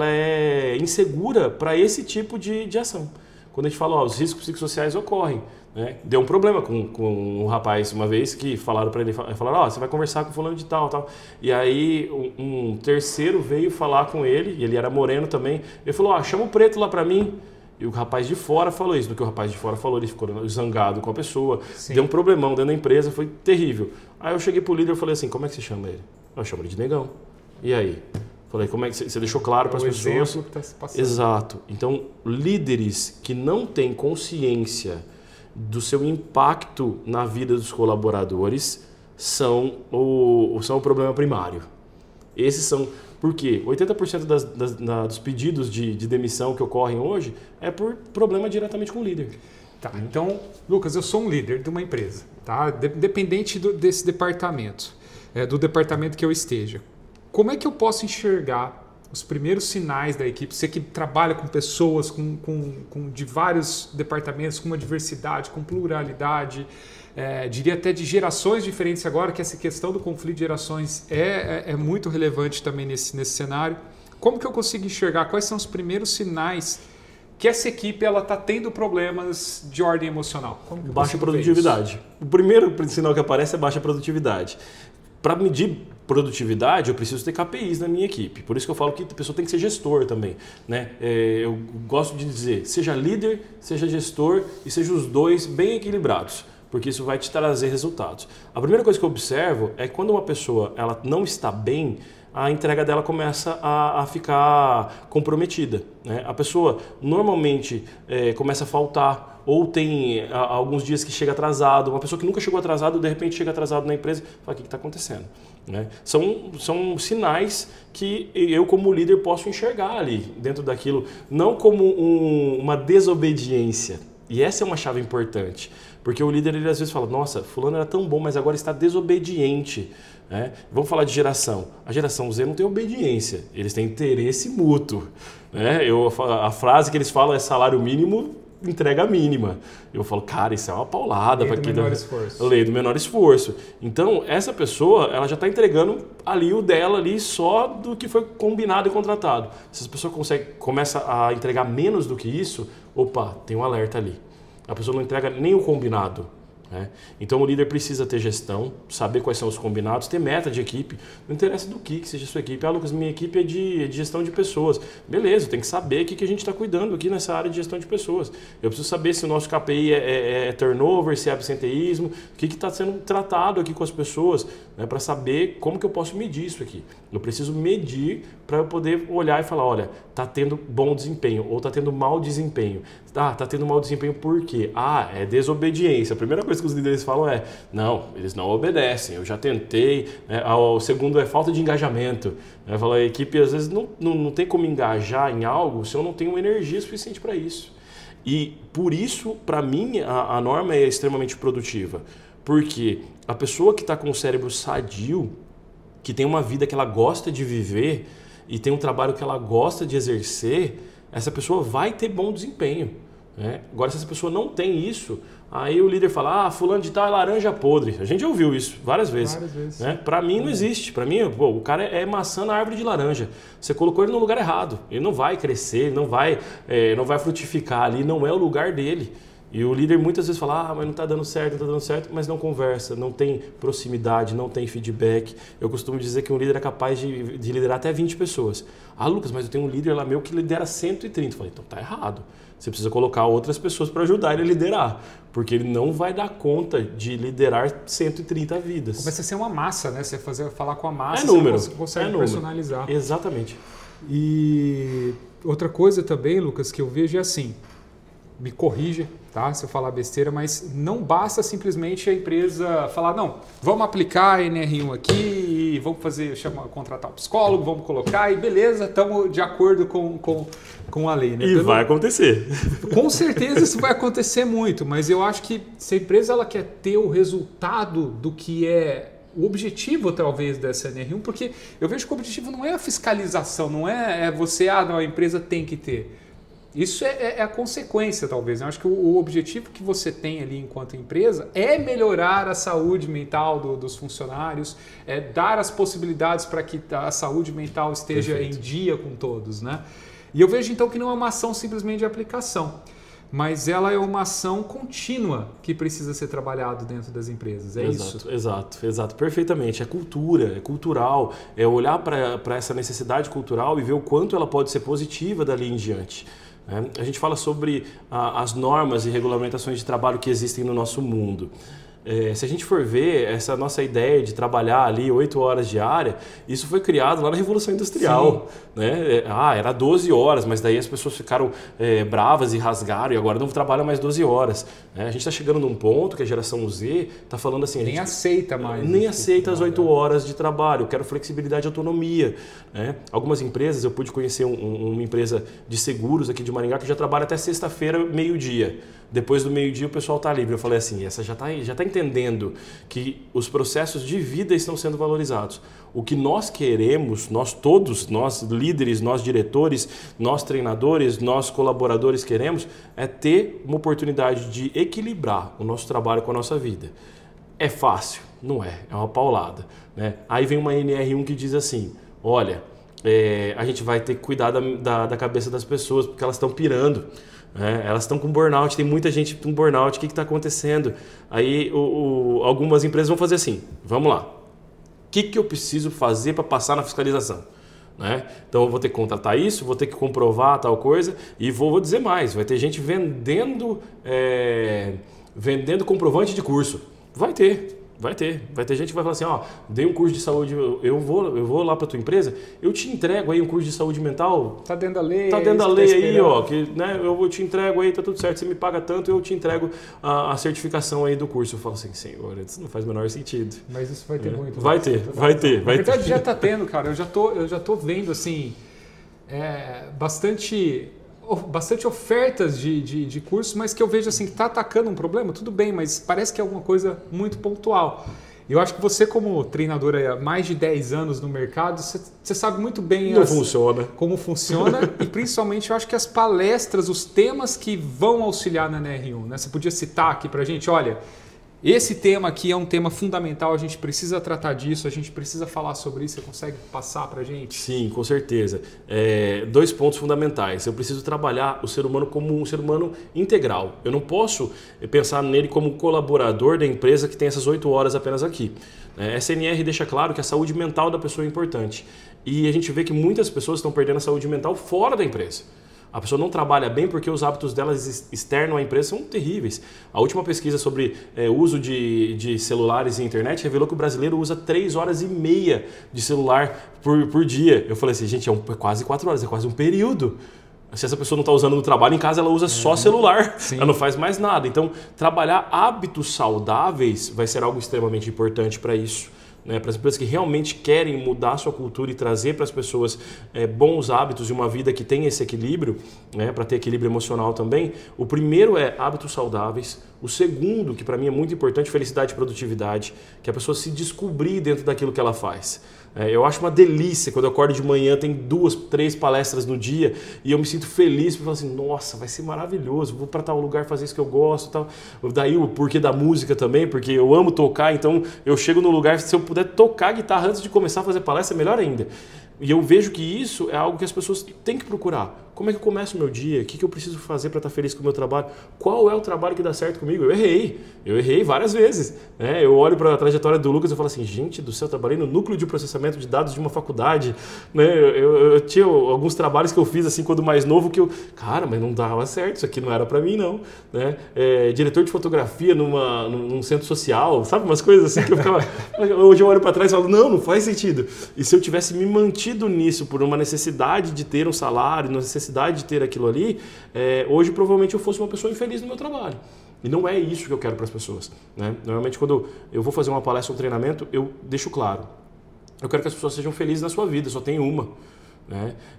é insegura para esse tipo de ação. Quando a gente fala, os riscos psicossociais ocorrem. Né? Deu um problema com um rapaz uma vez que falaram para ele, você vai conversar com fulano de tal. E aí um terceiro veio falar com ele, e ele era moreno também, ele falou, chama o preto lá para mim. E o rapaz de fora falou isso. Do que o rapaz de fora falou, ele ficou zangado com a pessoa. Sim. Deu um problemão dentro da empresa, foi terrível. Aí eu cheguei pro líder e falei assim, como é que você chama ele? Eu chamo ele de Negão. E aí? Falei, como é que você deixou claro para as pessoas? Que tá se passando. Exato. Então, líderes que não têm consciência do seu impacto na vida dos colaboradores são o problema primário. Esses são... Por quê? 80% dos pedidos de demissão que ocorrem hoje é por problema diretamente com o líder. Tá, então, Lucas, eu sou um líder de uma empresa, tá? Dependente desse departamento, do departamento que eu esteja. Como é que eu posso enxergar os primeiros sinais da equipe? Você que trabalha com pessoas de vários departamentos, com uma diversidade, com pluralidade, diria até de gerações diferentes agora, que essa questão do conflito de gerações é muito relevante também nesse cenário. Como que eu consigo enxergar quais são os primeiros sinais que essa equipe está tendo problemas de ordem emocional? Baixa produtividade. O primeiro sinal que aparece é baixa produtividade. Para medir produtividade, eu preciso ter KPIs na minha equipe. Por isso que eu falo que a pessoa tem que ser gestor também. Né? Eu gosto de dizer, seja líder, seja gestor e seja os dois bem equilibrados, porque isso vai te trazer resultados. A primeira coisa que eu observo é que quando uma pessoa ela não está bem, a entrega dela começa a ficar comprometida. Né? A pessoa normalmente começa a faltar, ou tem alguns dias que chega atrasado. Uma pessoa que nunca chegou atrasado, de repente chega atrasado na empresa, fala, o que está acontecendo? Né? São sinais que eu como líder posso enxergar ali dentro daquilo, não como uma desobediência. E essa é uma chave importante, porque o líder ele às vezes fala, nossa, fulano era tão bom, mas agora está desobediente. Né? Vamos falar de geração. A geração Z não tem obediência, eles têm interesse mútuo. Né? A frase que eles falam é salário mínimo, entrega mínima. Eu falo, cara, isso é uma paulada. Lei do menor esforço. Lei do menor esforço. Então, essa pessoa, ela já está entregando ali o dela ali só do que foi combinado e contratado. Se essa pessoa começa a entregar menos do que isso, opa, tem um alerta ali. A pessoa não entrega nem o combinado. Né? Então o líder precisa ter gestão, saber quais são os combinados, ter meta de equipe, não interessa do que seja a sua equipe. Lucas, minha equipe é de gestão de pessoas. Beleza, tem que saber o que a gente está cuidando aqui nessa área de gestão de pessoas. Eu preciso saber se o nosso KPI é turnover, se é absenteísmo, o que está sendo tratado aqui com as pessoas, né, para saber como que eu posso medir isso aqui. Eu preciso medir para eu poder olhar e falar, olha, está tendo bom desempenho ou está tendo mau desempenho. Está tendo mau desempenho por quê? É desobediência. A primeira coisa que os líderes falam não, eles não obedecem, eu já tentei. O segundo é falta de engajamento. Eu falo, a equipe às vezes não tem como engajar em algo se eu não tenho energia suficiente para isso. E por isso, para mim, a norma é extremamente produtiva. Porque a pessoa que está com o cérebro sadio, que tem uma vida que ela gosta de viver e tem um trabalho que ela gosta de exercer, essa pessoa vai ter bom desempenho. Né? Agora, se essa pessoa não tem isso, Aí o líder fala, fulano de tal é laranja podre. A gente já ouviu isso várias vezes. Né? Para mim não existe. Para mim, o cara é maçã na árvore de laranja. Você colocou ele no lugar errado. Ele não vai crescer, ele não vai frutificar ali, não é o lugar dele. E o líder muitas vezes fala, mas não está dando certo, mas não conversa, não tem proximidade, não tem feedback. Eu costumo dizer que um líder é capaz de liderar até 20 pessoas. Lucas, mas eu tenho um líder lá meu que lidera 130. Eu falei, então tá errado. Você precisa colocar outras pessoas para ajudar ele a liderar, porque ele não vai dar conta de liderar 130 vidas. Começa a ser uma massa, né? Você falar com a massa, você consegue personalizar. Exatamente. E outra coisa também, Lucas, que eu vejo é assim, me corrija, tá? Se eu falar besteira, mas não basta simplesmente a empresa falar, não, vamos aplicar a NR1 aqui e vamos contratar um psicólogo, vamos colocar e beleza, estamos de acordo com a lei. Né? E vai acontecer. Com certeza isso vai acontecer muito, mas eu acho que se a empresa ela quer ter o resultado do que é o objetivo, talvez, dessa NR1, porque eu vejo que o objetivo não é a fiscalização, não é você, não, a empresa tem que ter. Isso é a consequência, talvez. Eu acho que o objetivo que você tem ali enquanto empresa é melhorar a saúde mental dos funcionários, é dar as possibilidades para que a saúde mental esteja Perfeito. Em dia com todos. Né? E eu vejo então que não é uma ação simplesmente de aplicação, mas ela é uma ação contínua que precisa ser trabalhada dentro das empresas. Isso? Exato. Perfeitamente. É cultura, é cultural, é olhar para essa necessidade cultural e ver o quanto ela pode ser positiva dali em diante. A gente fala sobre as normas e regulamentações de trabalho que existem no nosso mundo. Se a gente for ver essa nossa ideia de trabalhar ali 8 horas diária, isso foi criado lá na Revolução Industrial. Né? Era 12 horas, mas daí as pessoas ficaram bravas e rasgaram e agora não trabalham mais 12 horas. A gente está chegando num ponto que a geração Z está falando assim... Nem aceita mais. Nem aceita as 8 horas de trabalho, eu quero flexibilidade e autonomia. Algumas empresas, eu pude conhecer uma empresa de seguros aqui de Maringá que já trabalha até sexta-feira, meio-dia. Depois do meio-dia o pessoal está livre. Eu falei assim, essa já está entendendo que os processos de vida estão sendo valorizados. O que nós queremos, nós todos, nós líderes, nós diretores, nós treinadores, nós colaboradores queremos é ter uma oportunidade de equilibrar o nosso trabalho com a nossa vida. É fácil? Não é. É uma paulada. Né? Aí vem uma NR1 que diz assim, olha, a gente vai ter que cuidar da cabeça das pessoas porque elas estão pirando. Elas estão com burnout, tem muita gente com burnout, o que está acontecendo? Aí algumas empresas vão fazer assim, vamos lá, o que eu preciso fazer para passar na fiscalização? Então eu vou ter que contratar isso, vou ter que comprovar tal coisa e vou dizer mais, vai ter gente vendendo comprovante de curso, vai ter gente que vai falar assim, dei um curso de saúde, eu vou lá para tua empresa, eu te entrego aí um curso de saúde mental. Tá dentro da lei. Tá dentro da lei aí, eu te entrego aí, tá tudo certo, você me paga tanto, eu te entrego a certificação aí do curso. Eu falo assim, senhor, isso não faz o menor sentido. Mas isso vai ter muito. Vai ter. Na verdade já tá tendo, cara, eu já tô vendo assim, bastante ofertas de cursos, mas que eu vejo assim que está atacando um problema, tudo bem, mas parece que é alguma coisa muito pontual. Eu acho que você, como treinador há mais de 10 anos no mercado, você sabe muito bem como funciona e principalmente eu acho que as palestras, os temas que vão auxiliar na NR1. Né? Você podia citar aqui para a gente, olha, esse tema aqui é um tema fundamental, a gente precisa tratar disso, a gente precisa falar sobre isso, você consegue passar para a gente? Sim, com certeza. 2 pontos fundamentais. Eu preciso trabalhar o ser humano como um ser humano integral. Eu não posso pensar nele como colaborador da empresa que tem essas 8 horas apenas aqui. A SNR deixa claro que a saúde mental da pessoa é importante. E a gente vê que muitas pessoas estão perdendo a saúde mental fora da empresa. A pessoa não trabalha bem porque os hábitos delas externos à empresa são terríveis. A última pesquisa sobre uso de celulares e internet revelou que o brasileiro usa 3 horas e meia de celular por dia. Eu falei assim, gente, é quase 4 horas, é quase um período. Se essa pessoa não está usando no trabalho, em casa ela usa só celular, sim. Ela não faz mais nada. Então, trabalhar hábitos saudáveis vai ser algo extremamente importante para isso. né, para as empresas que realmente querem mudar a sua cultura e trazer para as pessoas bons hábitos e uma vida que tem esse equilíbrio, né, para ter equilíbrio emocional também, o primeiro é hábitos saudáveis. O segundo, que para mim é muito importante, felicidade e produtividade, que a pessoa se descobrir dentro daquilo que ela faz. Eu acho uma delícia quando eu acordo de manhã, tem 2, 3 palestras no dia e eu me sinto feliz, porque eu falo assim, nossa, vai ser maravilhoso, vou para tal lugar fazer isso que eu gosto, tal. Daí o porquê da música também, porque eu amo tocar, então eu chego no lugar, se eu puder tocar guitarra antes de começar a fazer palestra, é melhor ainda. E eu vejo que isso é algo que as pessoas têm que procurar. Como é que eu começo o meu dia? O que eu preciso fazer para estar feliz com o meu trabalho? Qual é o trabalho que dá certo comigo? Eu errei várias vezes. Eu olho para a trajetória do Lucas e falo assim, gente do céu, eu trabalhei no núcleo de processamento de dados de uma faculdade. Eu tinha alguns trabalhos que eu fiz assim quando mais novo que cara, mas não dava certo, isso aqui não era para mim não. Diretor de fotografia num centro social, sabe? Umas coisas assim que eu ficava... Hoje eu olho para trás e falo, não faz sentido. E se eu tivesse me mantido nisso por uma necessidade de ter um salário, necessidade de ter aquilo ali, hoje provavelmente eu fosse uma pessoa infeliz no meu trabalho. E não é isso que eu quero para as pessoas. Normalmente quando eu vou fazer uma palestra ou um treinamento, eu deixo claro. Eu quero que as pessoas sejam felizes na sua vida, só tem uma.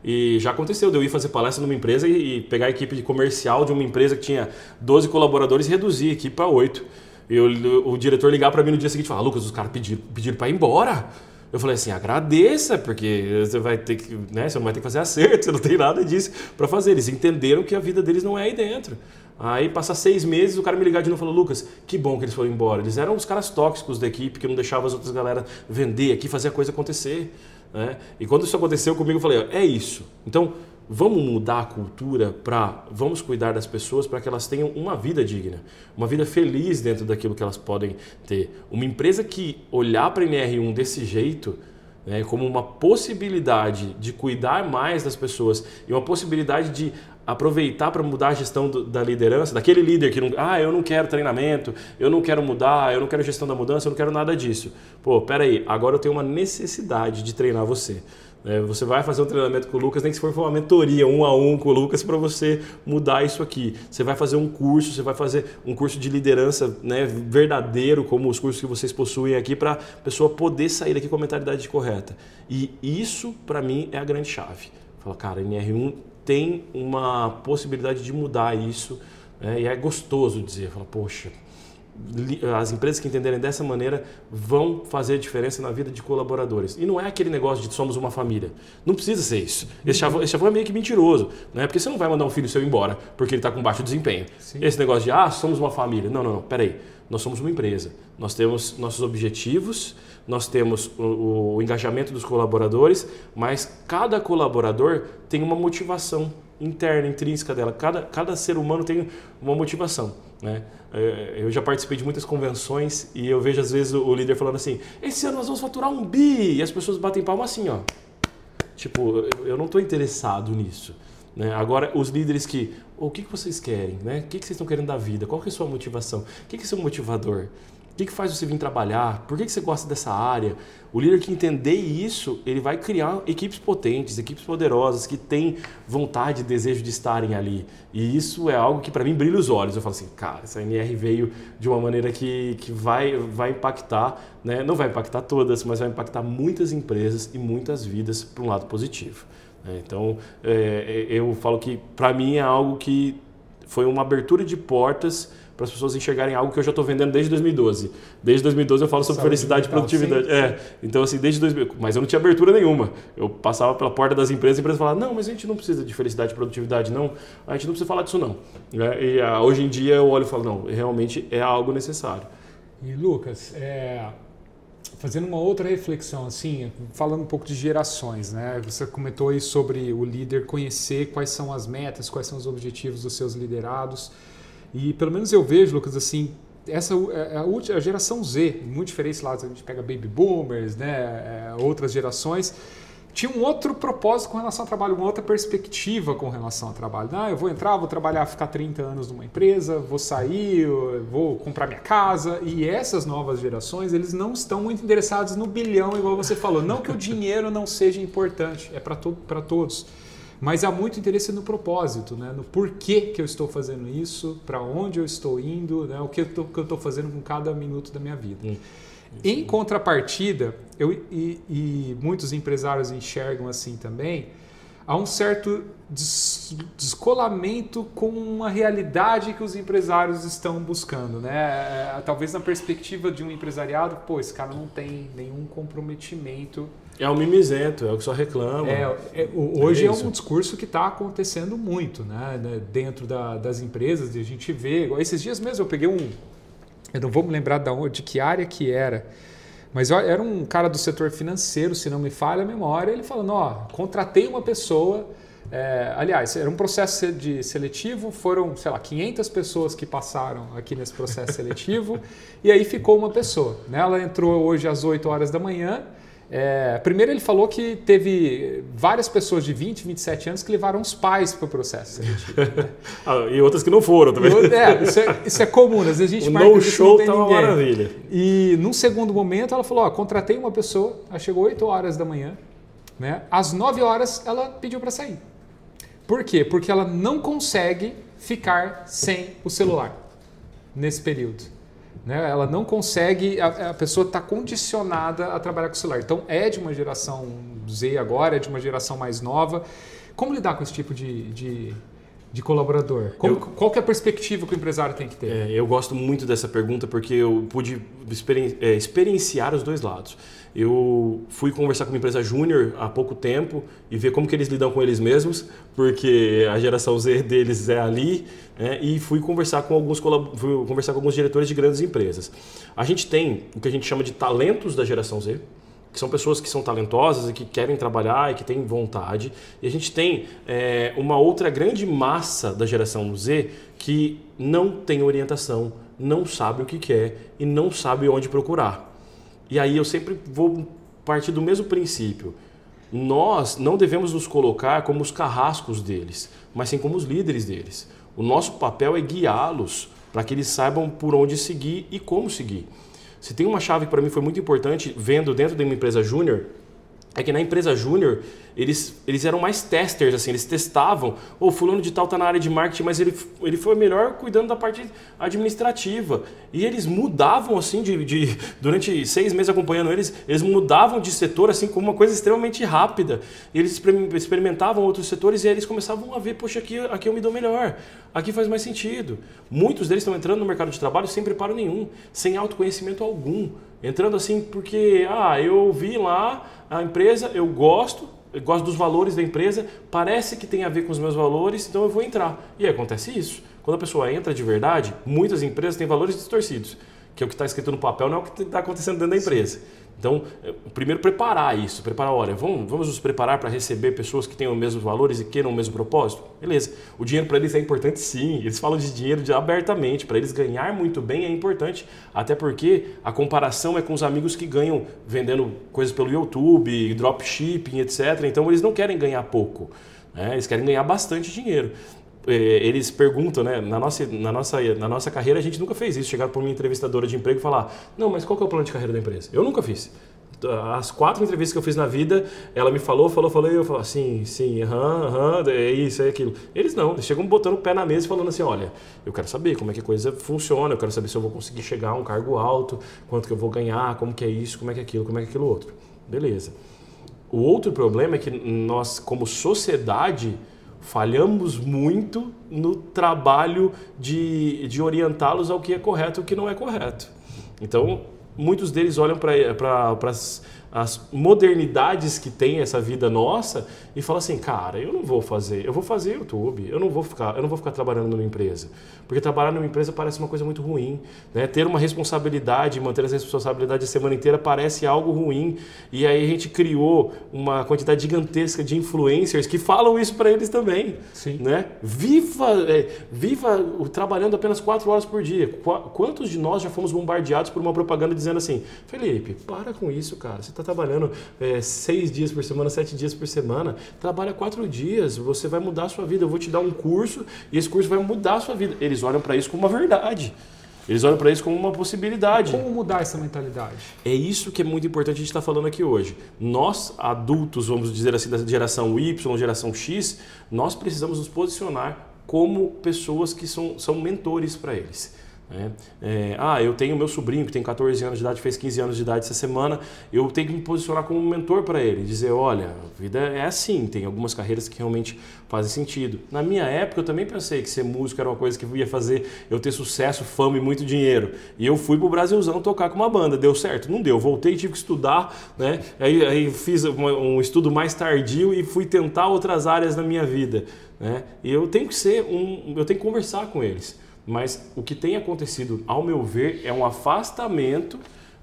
E já aconteceu de eu ir fazer palestra numa empresa e pegar a equipe de comercial de uma empresa que tinha 12 colaboradores e reduzir a equipe para 8. E o diretor ligar para mim no dia seguinte e falar, Lucas, os caras pediram para ir embora. Eu falei assim, agradeça, porque você vai ter que, você não vai ter que fazer acerto, você não tem nada disso para fazer. Eles entenderam que a vida deles não é aí dentro. Aí, passa 6 meses, o cara me ligar de novo e falou, Lucas, que bom que eles foram embora. Eles eram os caras tóxicos da equipe, que não deixavam as outras galera vender aqui, fazer a coisa acontecer. E quando isso aconteceu comigo, eu falei, é isso. Então, vamos mudar a cultura vamos cuidar das pessoas para que elas tenham uma vida digna, uma vida feliz dentro daquilo que elas podem ter. Uma empresa que olhar para a NR1 desse jeito, como uma possibilidade de cuidar mais das pessoas e uma possibilidade de aproveitar para mudar a gestão da liderança, daquele líder que eu não quero treinamento, eu não quero mudar, eu não quero gestão da mudança, eu não quero nada disso. Peraí, agora eu tenho uma necessidade de treinar você. Você vai fazer um treinamento com o Lucas, nem que se for uma mentoria 1 a 1 com o Lucas para você mudar isso aqui. Você vai fazer um curso, você vai fazer um curso de liderança verdadeiro, como os cursos que vocês possuem aqui, para a pessoa poder sair daqui com a mentalidade correta. E isso, para mim, é a grande chave. Fala, cara, a NR1 tem uma possibilidade de mudar isso, e é gostoso dizer, fala, poxa, as empresas que entenderem dessa maneira vão fazer diferença na vida de colaboradores. E não é aquele negócio de somos uma família. Não precisa ser isso. Esse chavão é meio que mentiroso, porque você não vai mandar um filho seu embora porque ele está com baixo desempenho. Sim. Esse negócio de, somos uma família. Não, peraí. Nós somos uma empresa. Nós temos nossos objetivos, nós temos o engajamento dos colaboradores, mas cada colaborador tem uma motivação interna, intrínseca dela. Cada ser humano tem uma motivação. Eu já participei de muitas convenções e eu vejo às vezes o líder falando assim, esse ano nós vamos faturar 1 bi, e as pessoas batem palma assim, ó. Tipo, eu não estou interessado nisso. Agora, os líderes o que vocês querem? O que vocês estão querendo da vida? Qual que é a sua motivação? O que é seu motivador? O que faz você vir trabalhar? Por que você gosta dessa área? O líder que entender isso, ele vai criar equipes potentes, equipes poderosas, que têm vontade e desejo de estarem ali. E isso é algo que para mim brilha os olhos. Eu falo assim, cara, essa NR veio de uma maneira que vai impactar, não vai impactar todas, mas vai impactar muitas empresas e muitas vidas para um lado positivo. Então, eu falo que para mim é algo que foi uma abertura de portas para as pessoas enxergarem algo que eu já estou vendendo desde 2012. Desde 2012 eu falo sobre felicidade e produtividade. Então, assim, desde 2000... Mas eu não tinha abertura nenhuma. Eu passava pela porta das empresas e a empresa falava, não, mas a gente não precisa de felicidade e produtividade, não. A gente não precisa falar disso, não. E hoje em dia eu olho e falo, não, realmente é algo necessário. E Lucas, fazendo uma outra reflexão, assim, falando um pouco de gerações, Você comentou aí sobre o líder conhecer quais são as metas, quais são os objetivos dos seus liderados. E pelo menos eu vejo, Lucas, assim, essa é a geração Z, muito diferente lá, a gente pega baby boomers, outras gerações, tinha um outro propósito com relação ao trabalho, uma outra perspectiva com relação ao trabalho. Eu vou entrar, vou trabalhar, ficar 30 anos numa empresa, vou sair, vou comprar minha casa. E essas novas gerações, eles não estão muito interessados no bilhão, igual você falou. Não que o dinheiro não seja importante, é para todos. Mas há muito interesse no propósito, no porquê que eu estou fazendo isso, para onde eu estou indo, o que eu estou fazendo com cada minuto da minha vida. Em contrapartida, e muitos empresários enxergam assim também, há um certo descolamento com uma realidade que os empresários estão buscando, né? Talvez na perspectiva de um empresariado, pô, esse cara não tem nenhum comprometimento. É um mimizento, é o que só reclama. Hoje é um discurso que está acontecendo muito, né? Dentro das empresas, e a gente vê. Esses dias mesmo eu peguei eu não vou me lembrar de que área que era, mas era um cara do setor financeiro, se não me falha a memória, ele falando, contratei uma pessoa, aliás, era um processo de seletivo, foram, sei lá, 500 pessoas que passaram aqui nesse processo seletivo, e aí ficou uma pessoa, né? Ela entrou hoje às 8 horas da manhã. Primeiro ele falou que teve várias pessoas de 20, 27 anos que levaram os pais para o processo seletivo, né? E outras que não foram também. Isso é comum, às vezes a gente marca isso, show tá uma maravilha. E num segundo momento ela falou, contratei uma pessoa, ela chegou 8 horas da manhã, né? Às 9 horas ela pediu para sair. Por quê? Porque ela não consegue ficar sem o celular nesse período. Né? Ela não consegue, a pessoa está condicionada a trabalhar com o celular. Então é de uma geração Z agora, é de uma geração mais nova. Como lidar com esse tipo de colaborador? Qual que é a perspectiva que o empresário tem que ter? Eu gosto muito dessa pergunta porque eu pude experienciar os dois lados. Eu fui conversar com uma empresa júnior há pouco tempo e ver como que eles lidam com eles mesmos, porque a geração Z deles é ali, né? E fui conversar com alguns diretores de grandes empresas. A gente tem o que a gente chama de talentos da geração Z, que são pessoas que são talentosas e que querem trabalhar e que têm vontade. E a gente tem uma outra grande massa da geração Z que não tem orientação, não sabe o que quer e não sabe onde procurar. E aí eu sempre vou partir do mesmo princípio. Nós não devemos nos colocar como os carrascos deles, mas sim como os líderes deles. O nosso papel é guiá-los para que eles saibam por onde seguir e como seguir. Se tem uma chave que para mim foi muito importante, vendo dentro de uma empresa júnior, é que na empresa júnior eles eram mais testers, assim, eles testavam, o fulano de tal está na área de marketing, mas ele foi melhor cuidando da parte administrativa. E eles mudavam, assim, durante 6 meses acompanhando eles mudavam de setor, assim, com uma coisa extremamente rápida. E eles experimentavam outros setores e aí eles começavam a ver, poxa, aqui eu me dou melhor, aqui faz mais sentido. Muitos deles estão entrando no mercado de trabalho sem preparo nenhum, sem autoconhecimento algum. Entrando assim porque, eu vi lá a empresa, eu gosto dos valores da empresa, parece que tem a ver com os meus valores, então eu vou entrar. E aí acontece isso. Quando a pessoa entra de verdade, muitas empresas têm valores distorcidos, que é o que está escrito no papel, não é o que está acontecendo dentro da empresa. Então, primeiro olha, vamos nos preparar para receber pessoas que tenham os mesmos valores e queiram o mesmo propósito? Beleza. O dinheiro para eles é importante, sim. Eles falam de dinheiro abertamente. Para eles ganhar muito bem é importante. Até porque a comparação é com os amigos que ganham vendendo coisas pelo YouTube, dropshipping, etc. Então, eles não querem ganhar pouco, né? Eles querem ganhar bastante dinheiro. Eles perguntam, né? Na nossa carreira a gente nunca fez isso. Chegar para uma entrevistadora de emprego e falar, não, mas qual que é o plano de carreira da empresa? Eu nunca fiz. As 4 entrevistas que eu fiz na vida, ela me falou, e eu falo, sim, é isso, é aquilo. Eles não, eles chegam botando o pé na mesa e falando assim, olha, eu quero saber como é que a coisa funciona, eu quero saber se eu vou conseguir chegar a um cargo alto, quanto que eu vou ganhar, como que é isso, como é que é aquilo outro. Beleza. O outro problema é que nós, como sociedade, falhamos muito no trabalho de orientá-los ao que é correto e o que não é correto. Então, muitos deles olham para as modernidades que tem essa vida nossa e falam assim, cara, eu vou fazer YouTube, eu não vou ficar trabalhando numa empresa. Porque trabalhar numa empresa parece uma coisa muito ruim, né? Ter uma responsabilidade, manter essa responsabilidade a semana inteira parece algo ruim. E aí a gente criou uma quantidade gigantesca de influencers que falam isso para eles também. Sim. Né? Viva trabalhando apenas 4 horas por dia. Quantos de nós já fomos bombardeados por uma propaganda dizendo assim, Felipe, para com isso, cara. Você está trabalhando 6 dias por semana, 7 dias por semana. Trabalha 4 dias, você vai mudar a sua vida. Eu vou te dar um curso e esse curso vai mudar a sua vida. Eles olham para isso como uma verdade. Eles olham para isso como uma possibilidade. Como mudar essa mentalidade? É isso que é muito importante a gente estar falando aqui hoje. Nós, adultos, vamos dizer assim, da geração Y, geração X, nós precisamos nos posicionar como pessoas que são mentores para eles. né? Eu tenho meu sobrinho que tem 14 anos de idade, fez 15 anos de idade essa semana, eu tenho que me posicionar como mentor para ele, dizer, olha, a vida é assim, tem algumas carreiras que realmente fazem sentido. Na minha época eu também pensei que ser músico era uma coisa que ia fazer eu ter sucesso, fama e muito dinheiro. E eu fui pro Brasilzão tocar com uma banda, deu certo? Não deu, voltei, tive que estudar, né? Aí fiz um estudo mais tardio e fui tentar outras áreas na minha vida, né? E eu tenho que conversar com eles. Mas o que tem acontecido, ao meu ver, é um afastamento,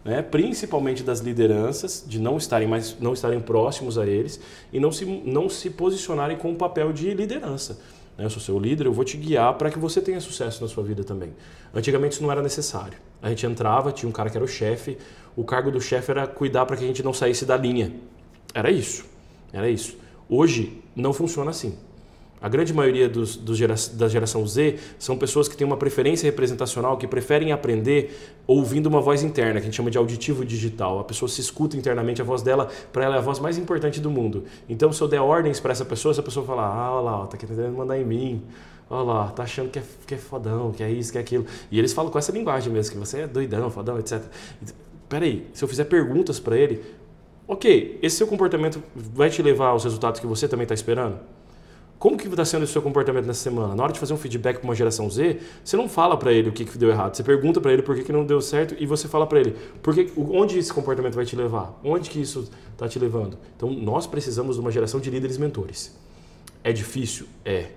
né, principalmente das lideranças, de não estarem próximos a eles e não se posicionarem com o papel de liderança. Eu sou seu líder, eu vou te guiar para que você tenha sucesso na sua vida também. Antigamente isso não era necessário. A gente entrava, tinha um cara que era o chefe, o cargo do chefe era cuidar para que a gente não saísse da linha. Era isso. Hoje não funciona assim. A grande maioria da geração Z são pessoas que têm uma preferência representacional, que preferem aprender ouvindo uma voz interna, que a gente chama de auditivo digital. A pessoa se escuta internamente, a voz dela, para ela é a voz mais importante do mundo. Então, se eu der ordens para essa pessoa fala, olha lá, tá querendo mandar em mim, olha lá, tá achando que é fodão, que é isso, que é aquilo. E eles falam com essa linguagem mesmo, que você é doidão, fodão, etc. Peraí, se eu fizer perguntas para ele, ok, esse seu comportamento vai te levar aos resultados que você também está esperando? Como que está sendo o seu comportamento nessa semana? Na hora de fazer um feedback para uma geração Z, você não fala para ele o que deu errado. Você pergunta para ele por que não deu certo e você fala para ele onde esse comportamento vai te levar, onde que isso está te levando. Então, nós precisamos de uma geração de líderes mentores. É difícil? É.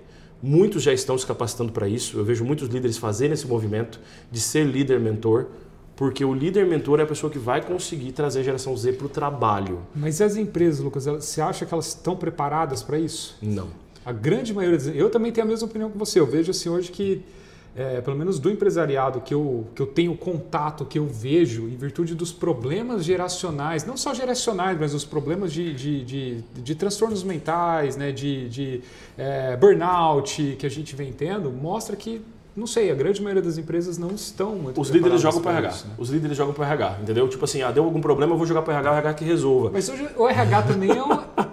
Muitos já estão se capacitando para isso. Eu vejo muitos líderes fazendo esse movimento de ser líder-mentor, porque o líder-mentor é a pessoa que vai conseguir trazer a geração Z para o trabalho. Mas as empresas, Lucas, você acha que elas estão preparadas para isso? Não. A grande maioria, eu também tenho a mesma opinião que você. Eu vejo assim hoje que, pelo menos do empresariado que eu tenho contato, que eu vejo, em virtude dos problemas geracionais, não só geracionais, mas os problemas de transtornos mentais, né, de burnout que a gente vem tendo, mostra que, não sei, a grande maioria das empresas não estão muito Os líderes jogam para o RH. Né? Os líderes jogam para o RH, entendeu? Tipo assim, deu algum problema, eu vou jogar para o RH que resolva. Mas hoje o RH também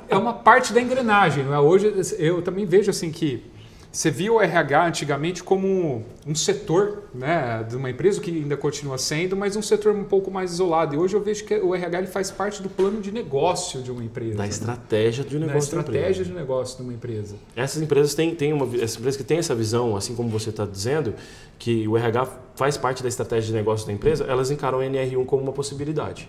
é uma parte da engrenagem, não é? Hoje eu também vejo assim que você via o RH antigamente como um setor, né, de uma empresa, que ainda continua sendo, mas um setor um pouco mais isolado. E hoje eu vejo que o RH ele faz parte do plano de negócio de uma empresa. Da estratégia de negócio da estratégia de negócio de uma empresa. Essas empresas essas empresas que têm essa visão, assim como você está dizendo, que o RH faz parte da estratégia de negócio da empresa, elas encaram o NR1 como uma possibilidade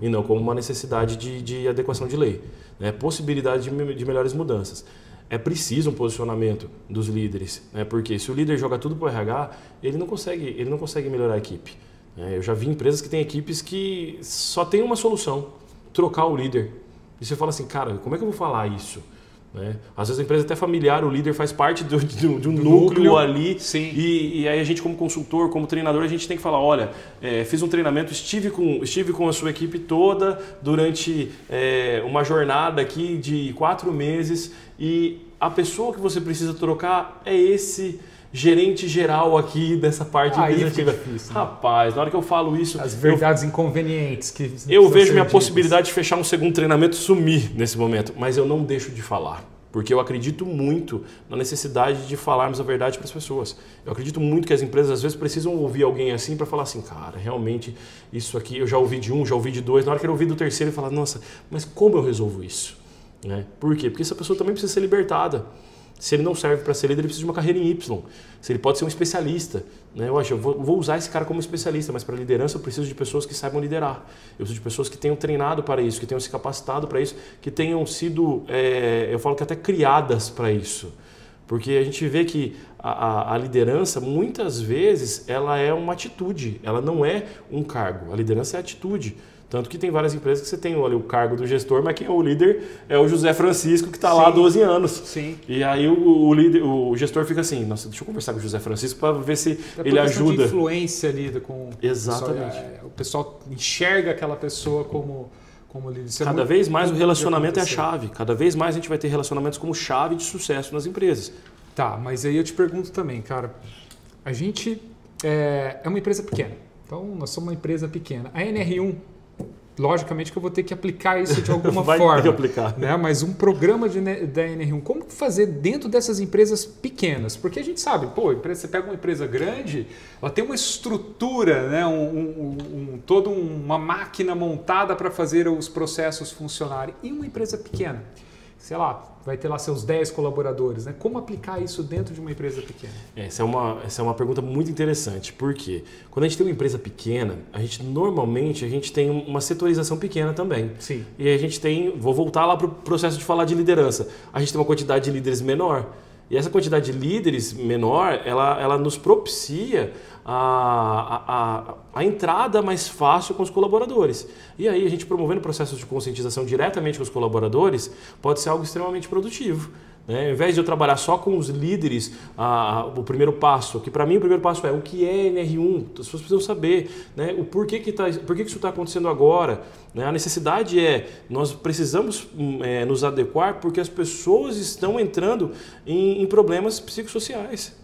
e não como uma necessidade de adequação de lei, né? Possibilidade de melhores mudanças. É preciso um posicionamento dos líderes, né? Porque se o líder joga tudo para o RH, ele não consegue melhorar a equipe. Eu já vi empresas que têm equipes que só tem uma solução, trocar o líder. E você fala assim, cara, como é que eu vou falar isso? Né? Às vezes a empresa é até familiar, o líder faz parte de um núcleo ali. Sim. E aí a gente como consultor, como treinador, a gente tem que falar, olha, fiz um treinamento, estive com a sua equipe toda durante uma jornada aqui de 4 meses e a pessoa que você precisa trocar é esse gerente geral aqui dessa parte administrativa. Difícil, né? Rapaz, na hora que eu falo isso... As verdades inconvenientes que eu vejo minha possibilidade de fechar um segundo treinamento sumir nesse momento, mas eu não deixo de falar. Porque eu acredito muito na necessidade de falarmos a verdade para as pessoas. Eu acredito muito que as empresas às vezes precisam ouvir alguém assim para falar assim, cara, realmente isso aqui eu já ouvi de um, já ouvi de dois. Na hora que eu ouvi do terceiro, eu falo, nossa, mas como eu resolvo isso? Né? Por quê? Porque essa pessoa também precisa ser libertada. Se ele não serve para ser líder, ele precisa de uma carreira em Y. Se ele pode ser um especialista. Né? Eu vou usar esse cara como especialista, mas para liderança eu preciso de pessoas que saibam liderar. Eu preciso de pessoas que tenham treinado para isso, que tenham se capacitado para isso, que tenham sido, eu falo que até criadas para isso. Porque a gente vê que a liderança, muitas vezes, ela é uma atitude, ela não é um cargo. A liderança é atitude. Tanto que tem várias empresas que você tem ali o cargo do gestor, mas quem é o líder é o José Francisco, que está lá há 12 anos. Sim. E aí o gestor fica assim, nossa, deixa eu conversar com o José Francisco para ver se ele ajuda. De influência ali com exatamente. O pessoal enxerga aquela pessoa como líder. Cada vez mais o relacionamento é a chave. Cada vez mais a gente vai ter relacionamentos como chave de sucesso nas empresas. Tá, mas aí eu te pergunto também, cara, a gente é uma empresa pequena. Então, nós somos uma empresa pequena. A NR1 logicamente que eu vou ter que aplicar isso de alguma Vai forma. ter que aplicar. Né? Mas um programa da NR1, como fazer dentro dessas empresas pequenas? Porque a gente sabe, pô, você pega uma empresa grande, ela tem uma estrutura, né? Toda uma máquina montada para fazer os processos funcionarem. E uma empresa pequena? Sei lá, vai ter lá seus 10 colaboradores, né? Como aplicar isso dentro de uma empresa pequena? Essa é uma pergunta muito interessante, porque quando a gente tem uma empresa pequena, normalmente a gente tem uma setorização pequena também. Sim. E a gente tem, vou voltar lá para o processo de falar de liderança, a gente tem uma quantidade de líderes menor. E essa quantidade de líderes menor, ela nos propicia a entrada mais fácil com os colaboradores. E aí a gente promovendo processos de conscientização diretamente com os colaboradores pode ser algo extremamente produtivo. Né? Ao invés de eu trabalhar só com os líderes, o primeiro passo, que para mim o primeiro passo é o que é NR1, as pessoas precisam saber, né? Por que isso está acontecendo agora. Né? A necessidade nós precisamos nos adequar porque as pessoas estão entrando em problemas psicossociais.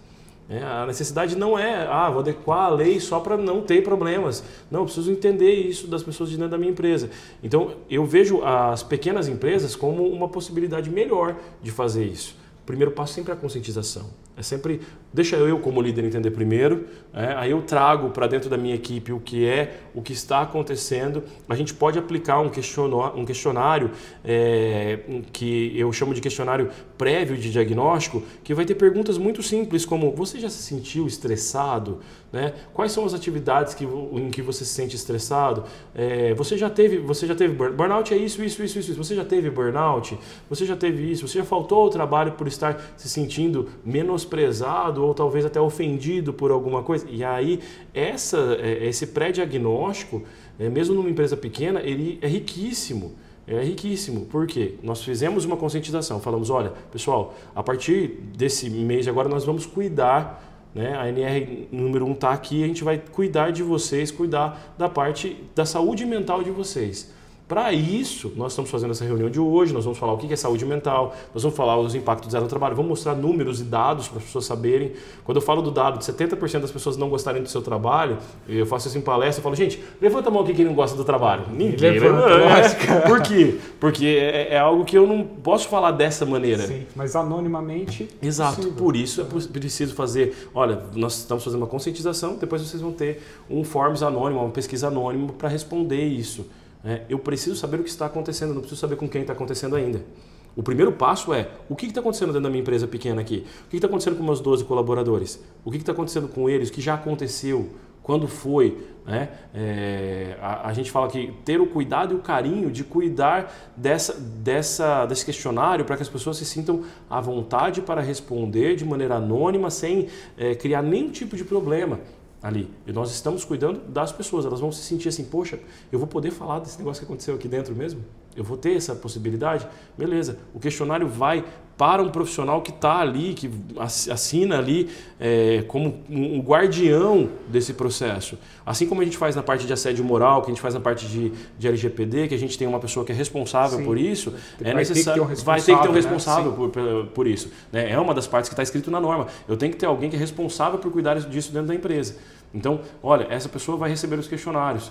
A necessidade não é, vou adequar a lei só para não ter problemas. Não, eu preciso entender isso das pessoas de dentro da minha empresa. Então, eu vejo as pequenas empresas como uma possibilidade melhor de fazer isso. O primeiro passo sempre é a conscientização. É sempre, deixa eu como líder entender primeiro, aí eu trago para dentro da minha equipe o que está acontecendo. A gente pode aplicar um questionário que eu chamo de questionário prévio de diagnóstico, que vai ter perguntas muito simples como, você já se sentiu estressado? Né? Quais são as atividades em que você se sente estressado? Você já teve burnout? É isso. Você já teve burnout? Você já teve isso? Você já faltou ao trabalho por estar se sentindo menosprezado ou talvez até ofendido por alguma coisa? E aí, esse pré-diagnóstico, mesmo numa empresa pequena, ele é riquíssimo. É riquíssimo, porque nós fizemos uma conscientização, falamos, olha, pessoal, a partir desse mês de agora nós vamos cuidar, né? A NR número 1 está aqui, a gente vai cuidar de vocês, cuidar da parte da saúde mental de vocês. Para isso, nós estamos fazendo essa reunião de hoje, nós vamos falar o que é saúde mental, nós vamos falar os impactos zero no trabalho, vamos mostrar números e dados para as pessoas saberem. Quando eu falo do dado de 70% das pessoas não gostarem do seu trabalho, eu faço isso em palestra, eu falo, gente, levanta a mão aqui quem não gosta do trabalho. Ninguém levanta. Por quê? Porque é algo que eu não posso falar dessa maneira. Sim, mas anonimamente. Exato, possível. Por isso é preciso fazer, olha, nós estamos fazendo uma conscientização, depois vocês vão ter um forms anônimo, uma pesquisa anônima para responder isso. Eu preciso saber o que está acontecendo, não preciso saber com quem está acontecendo ainda. O primeiro passo é, o que está acontecendo dentro da minha empresa pequena aqui? O que está acontecendo com meus 12 colaboradores? O que está acontecendo com eles? O que já aconteceu? Quando foi? Né? A gente fala que ter o cuidado e o carinho de cuidar desse questionário para que as pessoas se sintam à vontade para responder de maneira anônima, sem criar nenhum tipo de problema ali. E nós estamos cuidando das pessoas, elas vão se sentir assim, poxa, eu vou poder falar desse negócio que aconteceu aqui dentro mesmo? Eu vou ter essa possibilidade? Beleza. O questionário vai para um profissional que está ali, que assina ali como um guardião desse processo. Assim como a gente faz na parte de assédio moral, que a gente faz na parte de LGPD, que a gente tem uma pessoa que é responsável por isso, é necessário, vai ter que ter um responsável por isso. Né? É uma das partes que está escrito na norma. Eu tenho que ter alguém que é responsável por cuidar disso dentro da empresa. Então, olha, essa pessoa vai receber os questionários.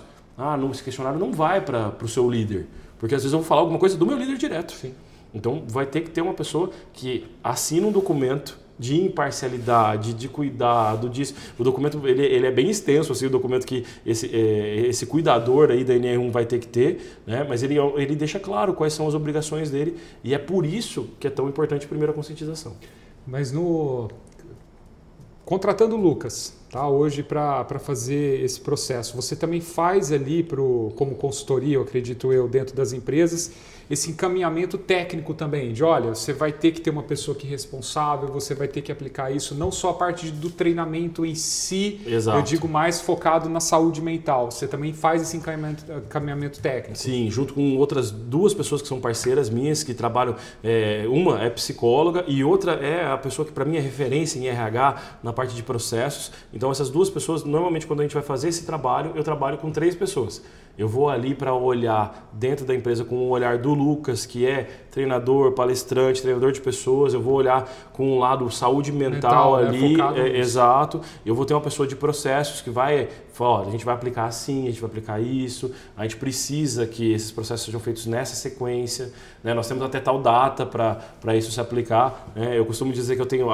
Esse questionário não vai para o seu líder, porque às vezes eu vou falar alguma coisa do meu líder direto. Sim. Então, vai ter que ter uma pessoa que assina um documento de imparcialidade, de cuidado disso. O documento ele é bem extenso, assim, o documento que esse cuidador aí da NR1 vai ter que ter, né? Mas ele deixa claro quais são as obrigações dele e é por isso que é tão importante a primeira conscientização. Mas contratando o Lucas, tá, hoje para fazer esse processo, você também faz ali como consultoria, eu acredito eu, dentro das empresas, esse encaminhamento técnico também, de olha, você vai ter que ter uma pessoa que é responsável, você vai ter que aplicar isso, não só a parte do treinamento em si, Exato. Eu digo mais focado na saúde mental, você também faz esse encaminhamento técnico. Sim, junto com outras 2 pessoas que são parceiras minhas, que trabalham, uma é psicóloga e outra é a pessoa que para mim é referência em RH, na parte de processos. Então essas 2 pessoas, normalmente quando a gente vai fazer esse trabalho, eu trabalho com 3 pessoas. Eu vou ali para olhar dentro da empresa com o olhar do Lucas, que é treinador, palestrante, treinador de pessoas. Eu vou olhar com um lado saúde mental ali, exato. Eu vou ter uma pessoa de processos que vai falar, olha, a gente vai aplicar assim, a gente vai aplicar isso, a gente precisa que esses processos sejam feitos nessa sequência, né? Nós temos até tal data para isso se aplicar, né? Eu costumo dizer que eu tenho,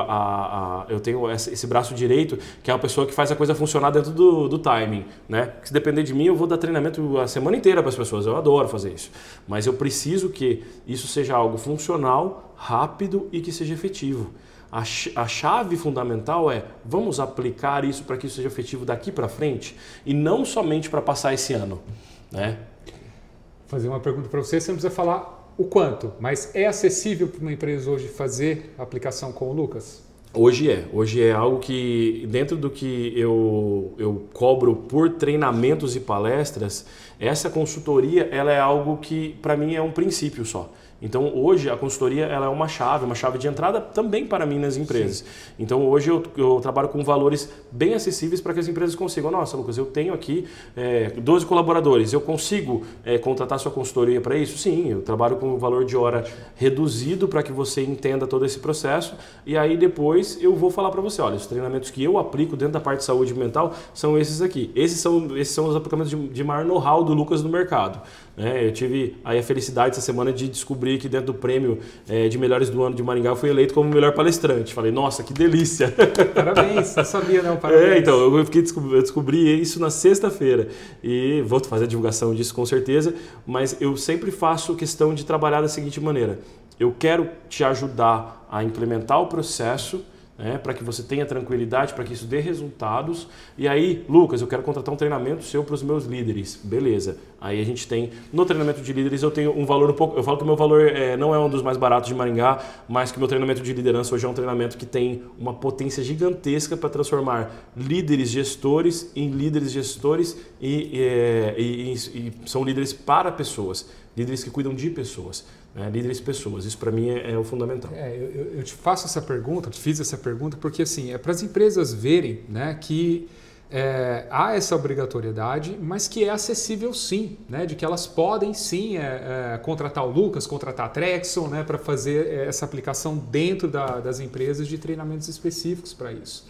eu tenho esse braço direito, que é uma pessoa que faz a coisa funcionar dentro do timing, né? Se depender de mim, eu vou dar treinamento a semana inteira para as pessoas, eu adoro fazer isso, mas eu preciso que isso seja algo funcional, rápido e que seja efetivo. A chave fundamental é, vamos aplicar isso para que isso seja efetivo daqui para frente e não somente para passar esse ano, né? Vou fazer uma pergunta para você não precisa falar o quanto, mas é acessível para uma empresa hoje fazer a aplicação com o Lucas? Hoje é algo que dentro do que eu cobro por treinamentos e palestras, essa consultoria ela é algo que para mim é um princípio só. Então hoje a consultoria ela é uma chave de entrada também para mim nas empresas. Sim. Então hoje eu trabalho com valores bem acessíveis para que as empresas consigam. Nossa, Lucas, eu tenho aqui 12 colaboradores, eu consigo contratar sua consultoria para isso? Sim, eu trabalho com um valor de hora reduzido para que você entenda todo esse processo e aí depois eu vou falar para você, olha, os treinamentos que eu aplico dentro da parte de saúde mental são esses aqui. Esses são os aplicamentos de maior know-how do Lucas no mercado. Eu tive aí a felicidade essa semana de descobrir que dentro do prêmio de melhores do ano de Maringá eu fui eleito como melhor palestrante. Falei, nossa, que delícia! Parabéns, não sabia não, parabéns. Então, eu descobri isso na sexta-feira e vou fazer a divulgação disso com certeza, mas eu sempre faço questão de trabalhar da seguinte maneira. Eu quero te ajudar a implementar o processo, para que você tenha tranquilidade, para que isso dê resultados. E aí, Lucas, eu quero contratar um treinamento seu para os meus líderes. Beleza. Aí a gente tem, no treinamento de líderes eu tenho um valor um pouco, eu falo que o meu valor não é um dos mais baratos de Maringá, mas que o meu treinamento de liderança hoje é um treinamento que tem uma potência gigantesca para transformar líderes gestores em líderes gestores e são líderes para pessoas, líderes que cuidam de pessoas. Líderes pessoas, isso para mim é o fundamental. Eu te faço essa pergunta, te fiz essa pergunta porque assim, é para as empresas verem, né, que há essa obrigatoriedade, mas que é acessível sim, né, de que elas podem sim contratar o Lucas, contratar a Trexon, né, para fazer essa aplicação dentro das empresas de treinamentos específicos para isso.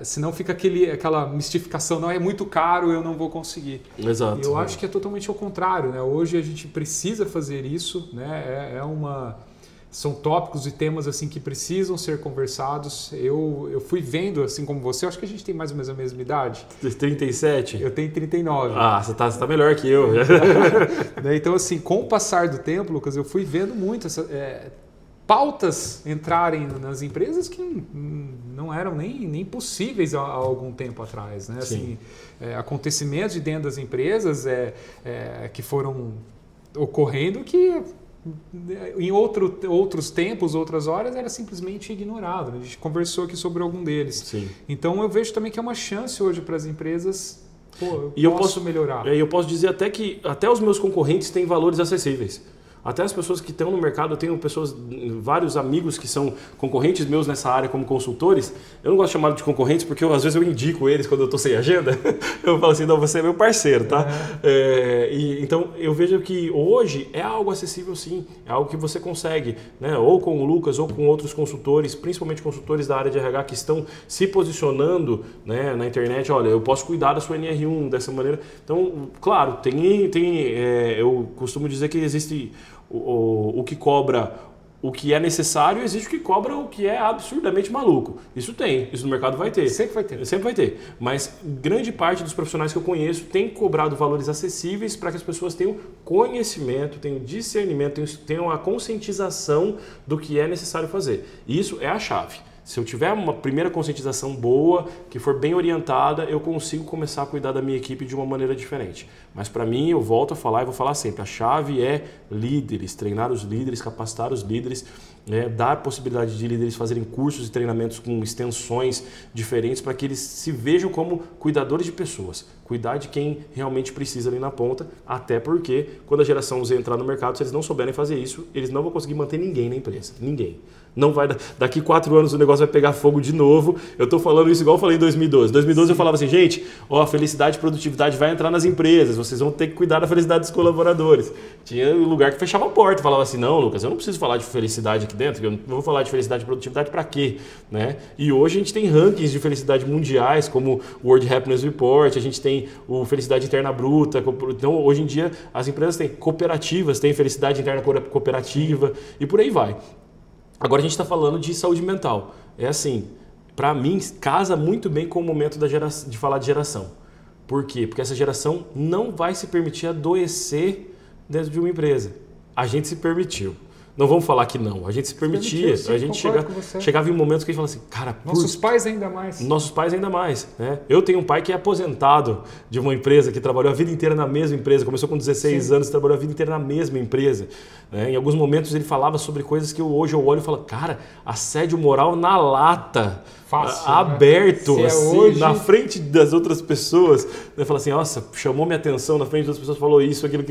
Senão fica aquela mistificação, não é muito caro, eu não vou conseguir. Exato. Eu acho que é totalmente ao contrário, né? Hoje a gente precisa fazer isso, né? São tópicos e temas assim que precisam ser conversados. Eu fui vendo, assim como você, eu acho que a gente tem mais ou menos a mesma idade. 37? Eu tenho 39. Ah, você tá melhor que eu. Então, assim, com o passar do tempo, Lucas, eu fui vendo muito pautas entrarem nas empresas que não eram nem possíveis há algum tempo atrás, né? Assim, acontecimentos de dentro das empresas que foram ocorrendo que em outros tempos, outras horas, era simplesmente ignorado. A gente conversou aqui sobre algum deles. Sim. Então eu vejo também que é uma chance hoje para as empresas. Eu posso melhorar. Eu posso dizer até que até os meus concorrentes têm valores acessíveis. Até as pessoas que estão no mercado, eu tenho vários amigos que são concorrentes meus nessa área como consultores. Eu não gosto de chamar de concorrentes porque às vezes eu indico eles quando eu estou sem agenda. Eu falo assim, não, você é meu parceiro, tá? Então eu vejo que hoje é algo acessível sim, é algo que você consegue, né? Ou com o Lucas ou com outros consultores, principalmente consultores da área de RH que estão se posicionando, né, na internet. Olha, eu posso cuidar da sua NR1 dessa maneira. Então, claro, eu costumo dizer que existe o que cobra o que é necessário, existe o que cobra o que é absurdamente maluco. Isso no mercado vai ter. Sempre vai ter. Sempre vai ter. Mas grande parte dos profissionais que eu conheço tem cobrado valores acessíveis para que as pessoas tenham conhecimento, tenham discernimento, tenham a conscientização do que é necessário fazer. E isso é a chave. Se eu tiver uma primeira conscientização boa, que for bem orientada, eu consigo começar a cuidar da minha equipe de uma maneira diferente. Mas para mim, eu volto a falar e vou falar sempre, a chave é líderes, treinar os líderes, capacitar os líderes, dar possibilidade de líderes fazerem cursos e treinamentos com extensões diferentes para que eles se vejam como cuidadores de pessoas, cuidar de quem realmente precisa ali na ponta, até porque quando a geração Z entrar no mercado, se eles não souberem fazer isso, eles não vão conseguir manter ninguém na empresa, ninguém. Não vai, daqui 4 anos o negócio negócio vai pegar fogo de novo. Eu tô falando isso igual eu falei em 2012. Em 2012 eu falava assim, gente, ó, felicidade e produtividade vai entrar nas empresas, vocês vão ter que cuidar da felicidade dos colaboradores. Tinha um lugar que fechava a porta, falava assim, não, Lucas, eu não preciso falar de felicidade aqui dentro, eu não vou falar de felicidade e produtividade para quê? Né? E hoje a gente tem rankings de felicidade mundiais, como o World Happiness Report, a gente tem o Felicidade Interna Bruta. Então, hoje em dia, as empresas têm cooperativas, têm felicidade interna cooperativa e por aí vai. Agora a gente está falando de saúde mental. É assim, para mim, casa muito bem com o momento de falar de geração. Por quê? Porque essa geração não vai se permitir adoecer dentro de uma empresa. A gente se permitiu. Não vamos falar que não. A gente se permitia. Sim, a gente chegava em momentos que a gente falava assim, cara... Nossos pais ainda mais. Nossos pais ainda mais. Né? Eu tenho um pai que é aposentado de uma empresa, que trabalhou a vida inteira na mesma empresa. Começou com 16 anos, trabalhou a vida inteira na mesma empresa. Né? Em alguns momentos ele falava sobre coisas que hoje eu olho e falo, cara, assédio moral na lata. Fácil, aberto, né? Assim, hoje... na frente das outras pessoas. Eu falo assim, nossa, chamou minha atenção na frente das outras pessoas, falou isso, aquilo.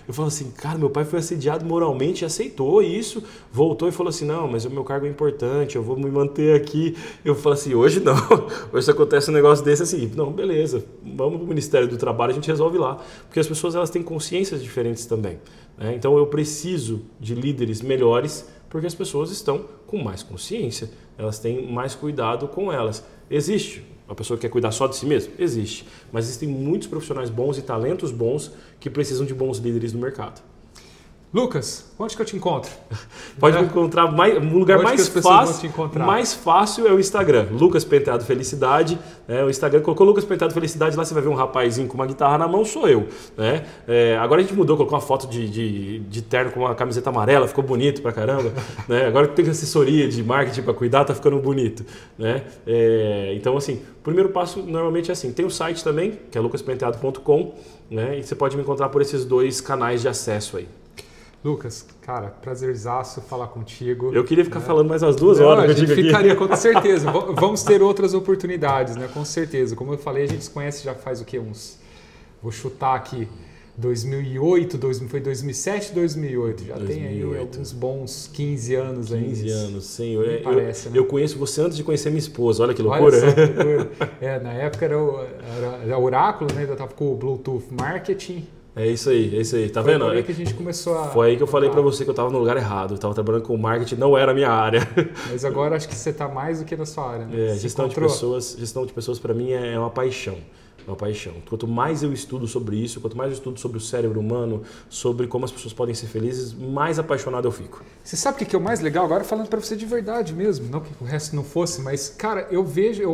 Eu falo assim, cara, meu pai foi assediado moralmente, aceitou isso, voltou e falou assim, não, mas o meu cargo é importante, eu vou me manter aqui. Eu falo assim, hoje não, hoje acontece um negócio desse assim, não, beleza, vamos para o Ministério do Trabalho, a gente resolve lá. Porque as pessoas elas têm consciências diferentes também. Né? Então eu preciso de líderes melhores, porque as pessoas estão com mais consciência, elas têm mais cuidado com elas. Existe a pessoa que quer cuidar só de si mesmo? Existe. Mas existem muitos profissionais bons e talentos bons que precisam de bons líderes no mercado. Lucas, onde que eu te encontro? Pode me encontrar um lugar mais fácil é o Instagram. Lucas Penteado Felicidade. O Instagram colocou Lucas Penteado Felicidade, lá você vai ver um rapazinho com uma guitarra na mão, sou eu. Né? Agora a gente mudou, colocou uma foto de terno com uma camiseta amarela, ficou bonito pra caramba. Né? Agora que tem assessoria de marketing para cuidar, tá ficando bonito. Né? Então, assim, o primeiro passo normalmente é assim. Tem o site também, que é lucaspenteado.com, né? E você pode me encontrar por esses 2 canais de acesso aí. Lucas, cara, prazerzaço falar contigo. Eu queria ficar falando mais umas 2 horas. A gente ficaria com certeza. Vamos ter outras oportunidades, né? Com certeza. Como eu falei, a gente se conhece já faz o quê? Vou chutar aqui, 2008, foi 2007, 2008. Já 2008. Tem aí alguns bons 15 anos aí. 15 anos, sim. Parece, né? Eu conheço você antes de conhecer minha esposa, olha que loucura. Olha só que loucura. Na época era Oráculo, né? Eu estava com o Bluetooth Marketing. É isso aí, tá vendo? Foi aí que a gente começou a... Foi aí que eu falei pra você que eu tava no lugar errado, eu tava trabalhando com marketing, não era a minha área. Mas agora acho que você tá mais do que na sua área, né? Gestão de pessoas pra mim é uma paixão. Uma paixão. Quanto mais eu estudo sobre isso, quanto mais eu estudo sobre o cérebro humano, sobre como as pessoas podem ser felizes, mais apaixonado eu fico. Você sabe o que é o mais legal? Agora falando pra você de verdade mesmo, não que o resto não fosse, mas, cara, eu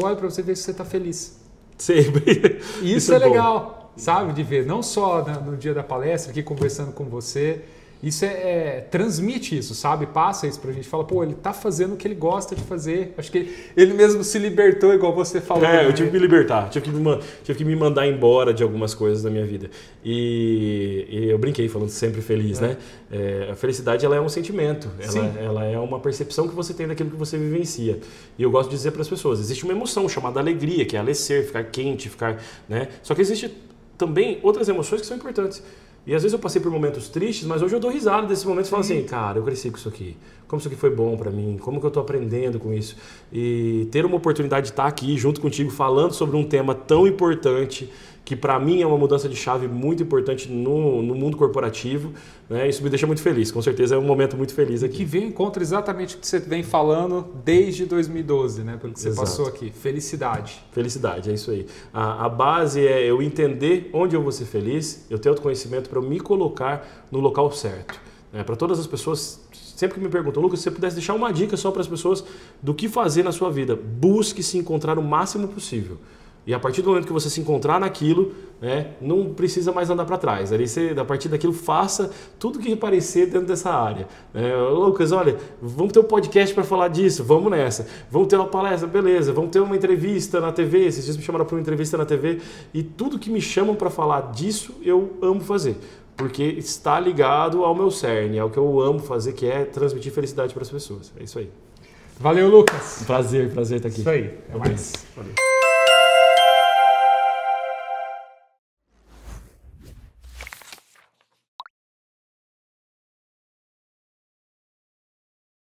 olho pra você e vejo que você tá feliz. Sempre. Isso é legal. Sabe, de ver, não só no dia da palestra, aqui conversando com você, isso transmite isso, sabe, passa isso pra gente, fala, pô, ele tá fazendo o que ele gosta de fazer, acho que ele mesmo se libertou, igual você falou. Né? Eu tive que me libertar, tive que me mandar embora de algumas coisas da minha vida, e eu brinquei falando sempre feliz, né? A felicidade, ela é um sentimento, ela é uma percepção que você tem daquilo que você vivencia, e eu gosto de dizer para as pessoas, existe uma emoção chamada alegria, que é alecer, ficar quente, né? Só que existe também outras emoções que são importantes. E às vezes eu passei por momentos tristes, mas hoje eu dou risada desses momentos e falo assim, cara, eu cresci com isso aqui. Como isso aqui foi bom pra mim, como que eu tô aprendendo com isso. E ter uma oportunidade de estar aqui junto contigo falando sobre um tema tão importante, que para mim é uma mudança de chave muito importante no mundo corporativo, né? Isso me deixa muito feliz, com certeza é um momento muito feliz aqui. Que vem encontra exatamente o que você vem falando desde 2012, né? Pelo que você passou aqui, felicidade. Felicidade, é isso aí. A base é eu entender onde eu vou ser feliz, eu ter autoconhecimento para eu me colocar no local certo. Para todas as pessoas, sempre que me perguntam, Lucas, se você pudesse deixar uma dica só para as pessoas do que fazer na sua vida, busque se encontrar o máximo possível. E a partir do momento que você se encontrar naquilo, né, não precisa mais andar para trás. Ali você, a partir daquilo, faça tudo que aparecer dentro dessa área. Lucas, olha, vamos ter um podcast para falar disso, vamos nessa. Vamos ter uma palestra, beleza. Vamos ter uma entrevista na TV. Esses dias me chamaram para uma entrevista na TV. E tudo que me chamam para falar disso, eu amo fazer. Porque está ligado ao meu cerne, ao que eu amo fazer, que é transmitir felicidade para as pessoas. É isso aí. Valeu, Lucas. Prazer estar aqui. Isso aí. É mais. Valeu.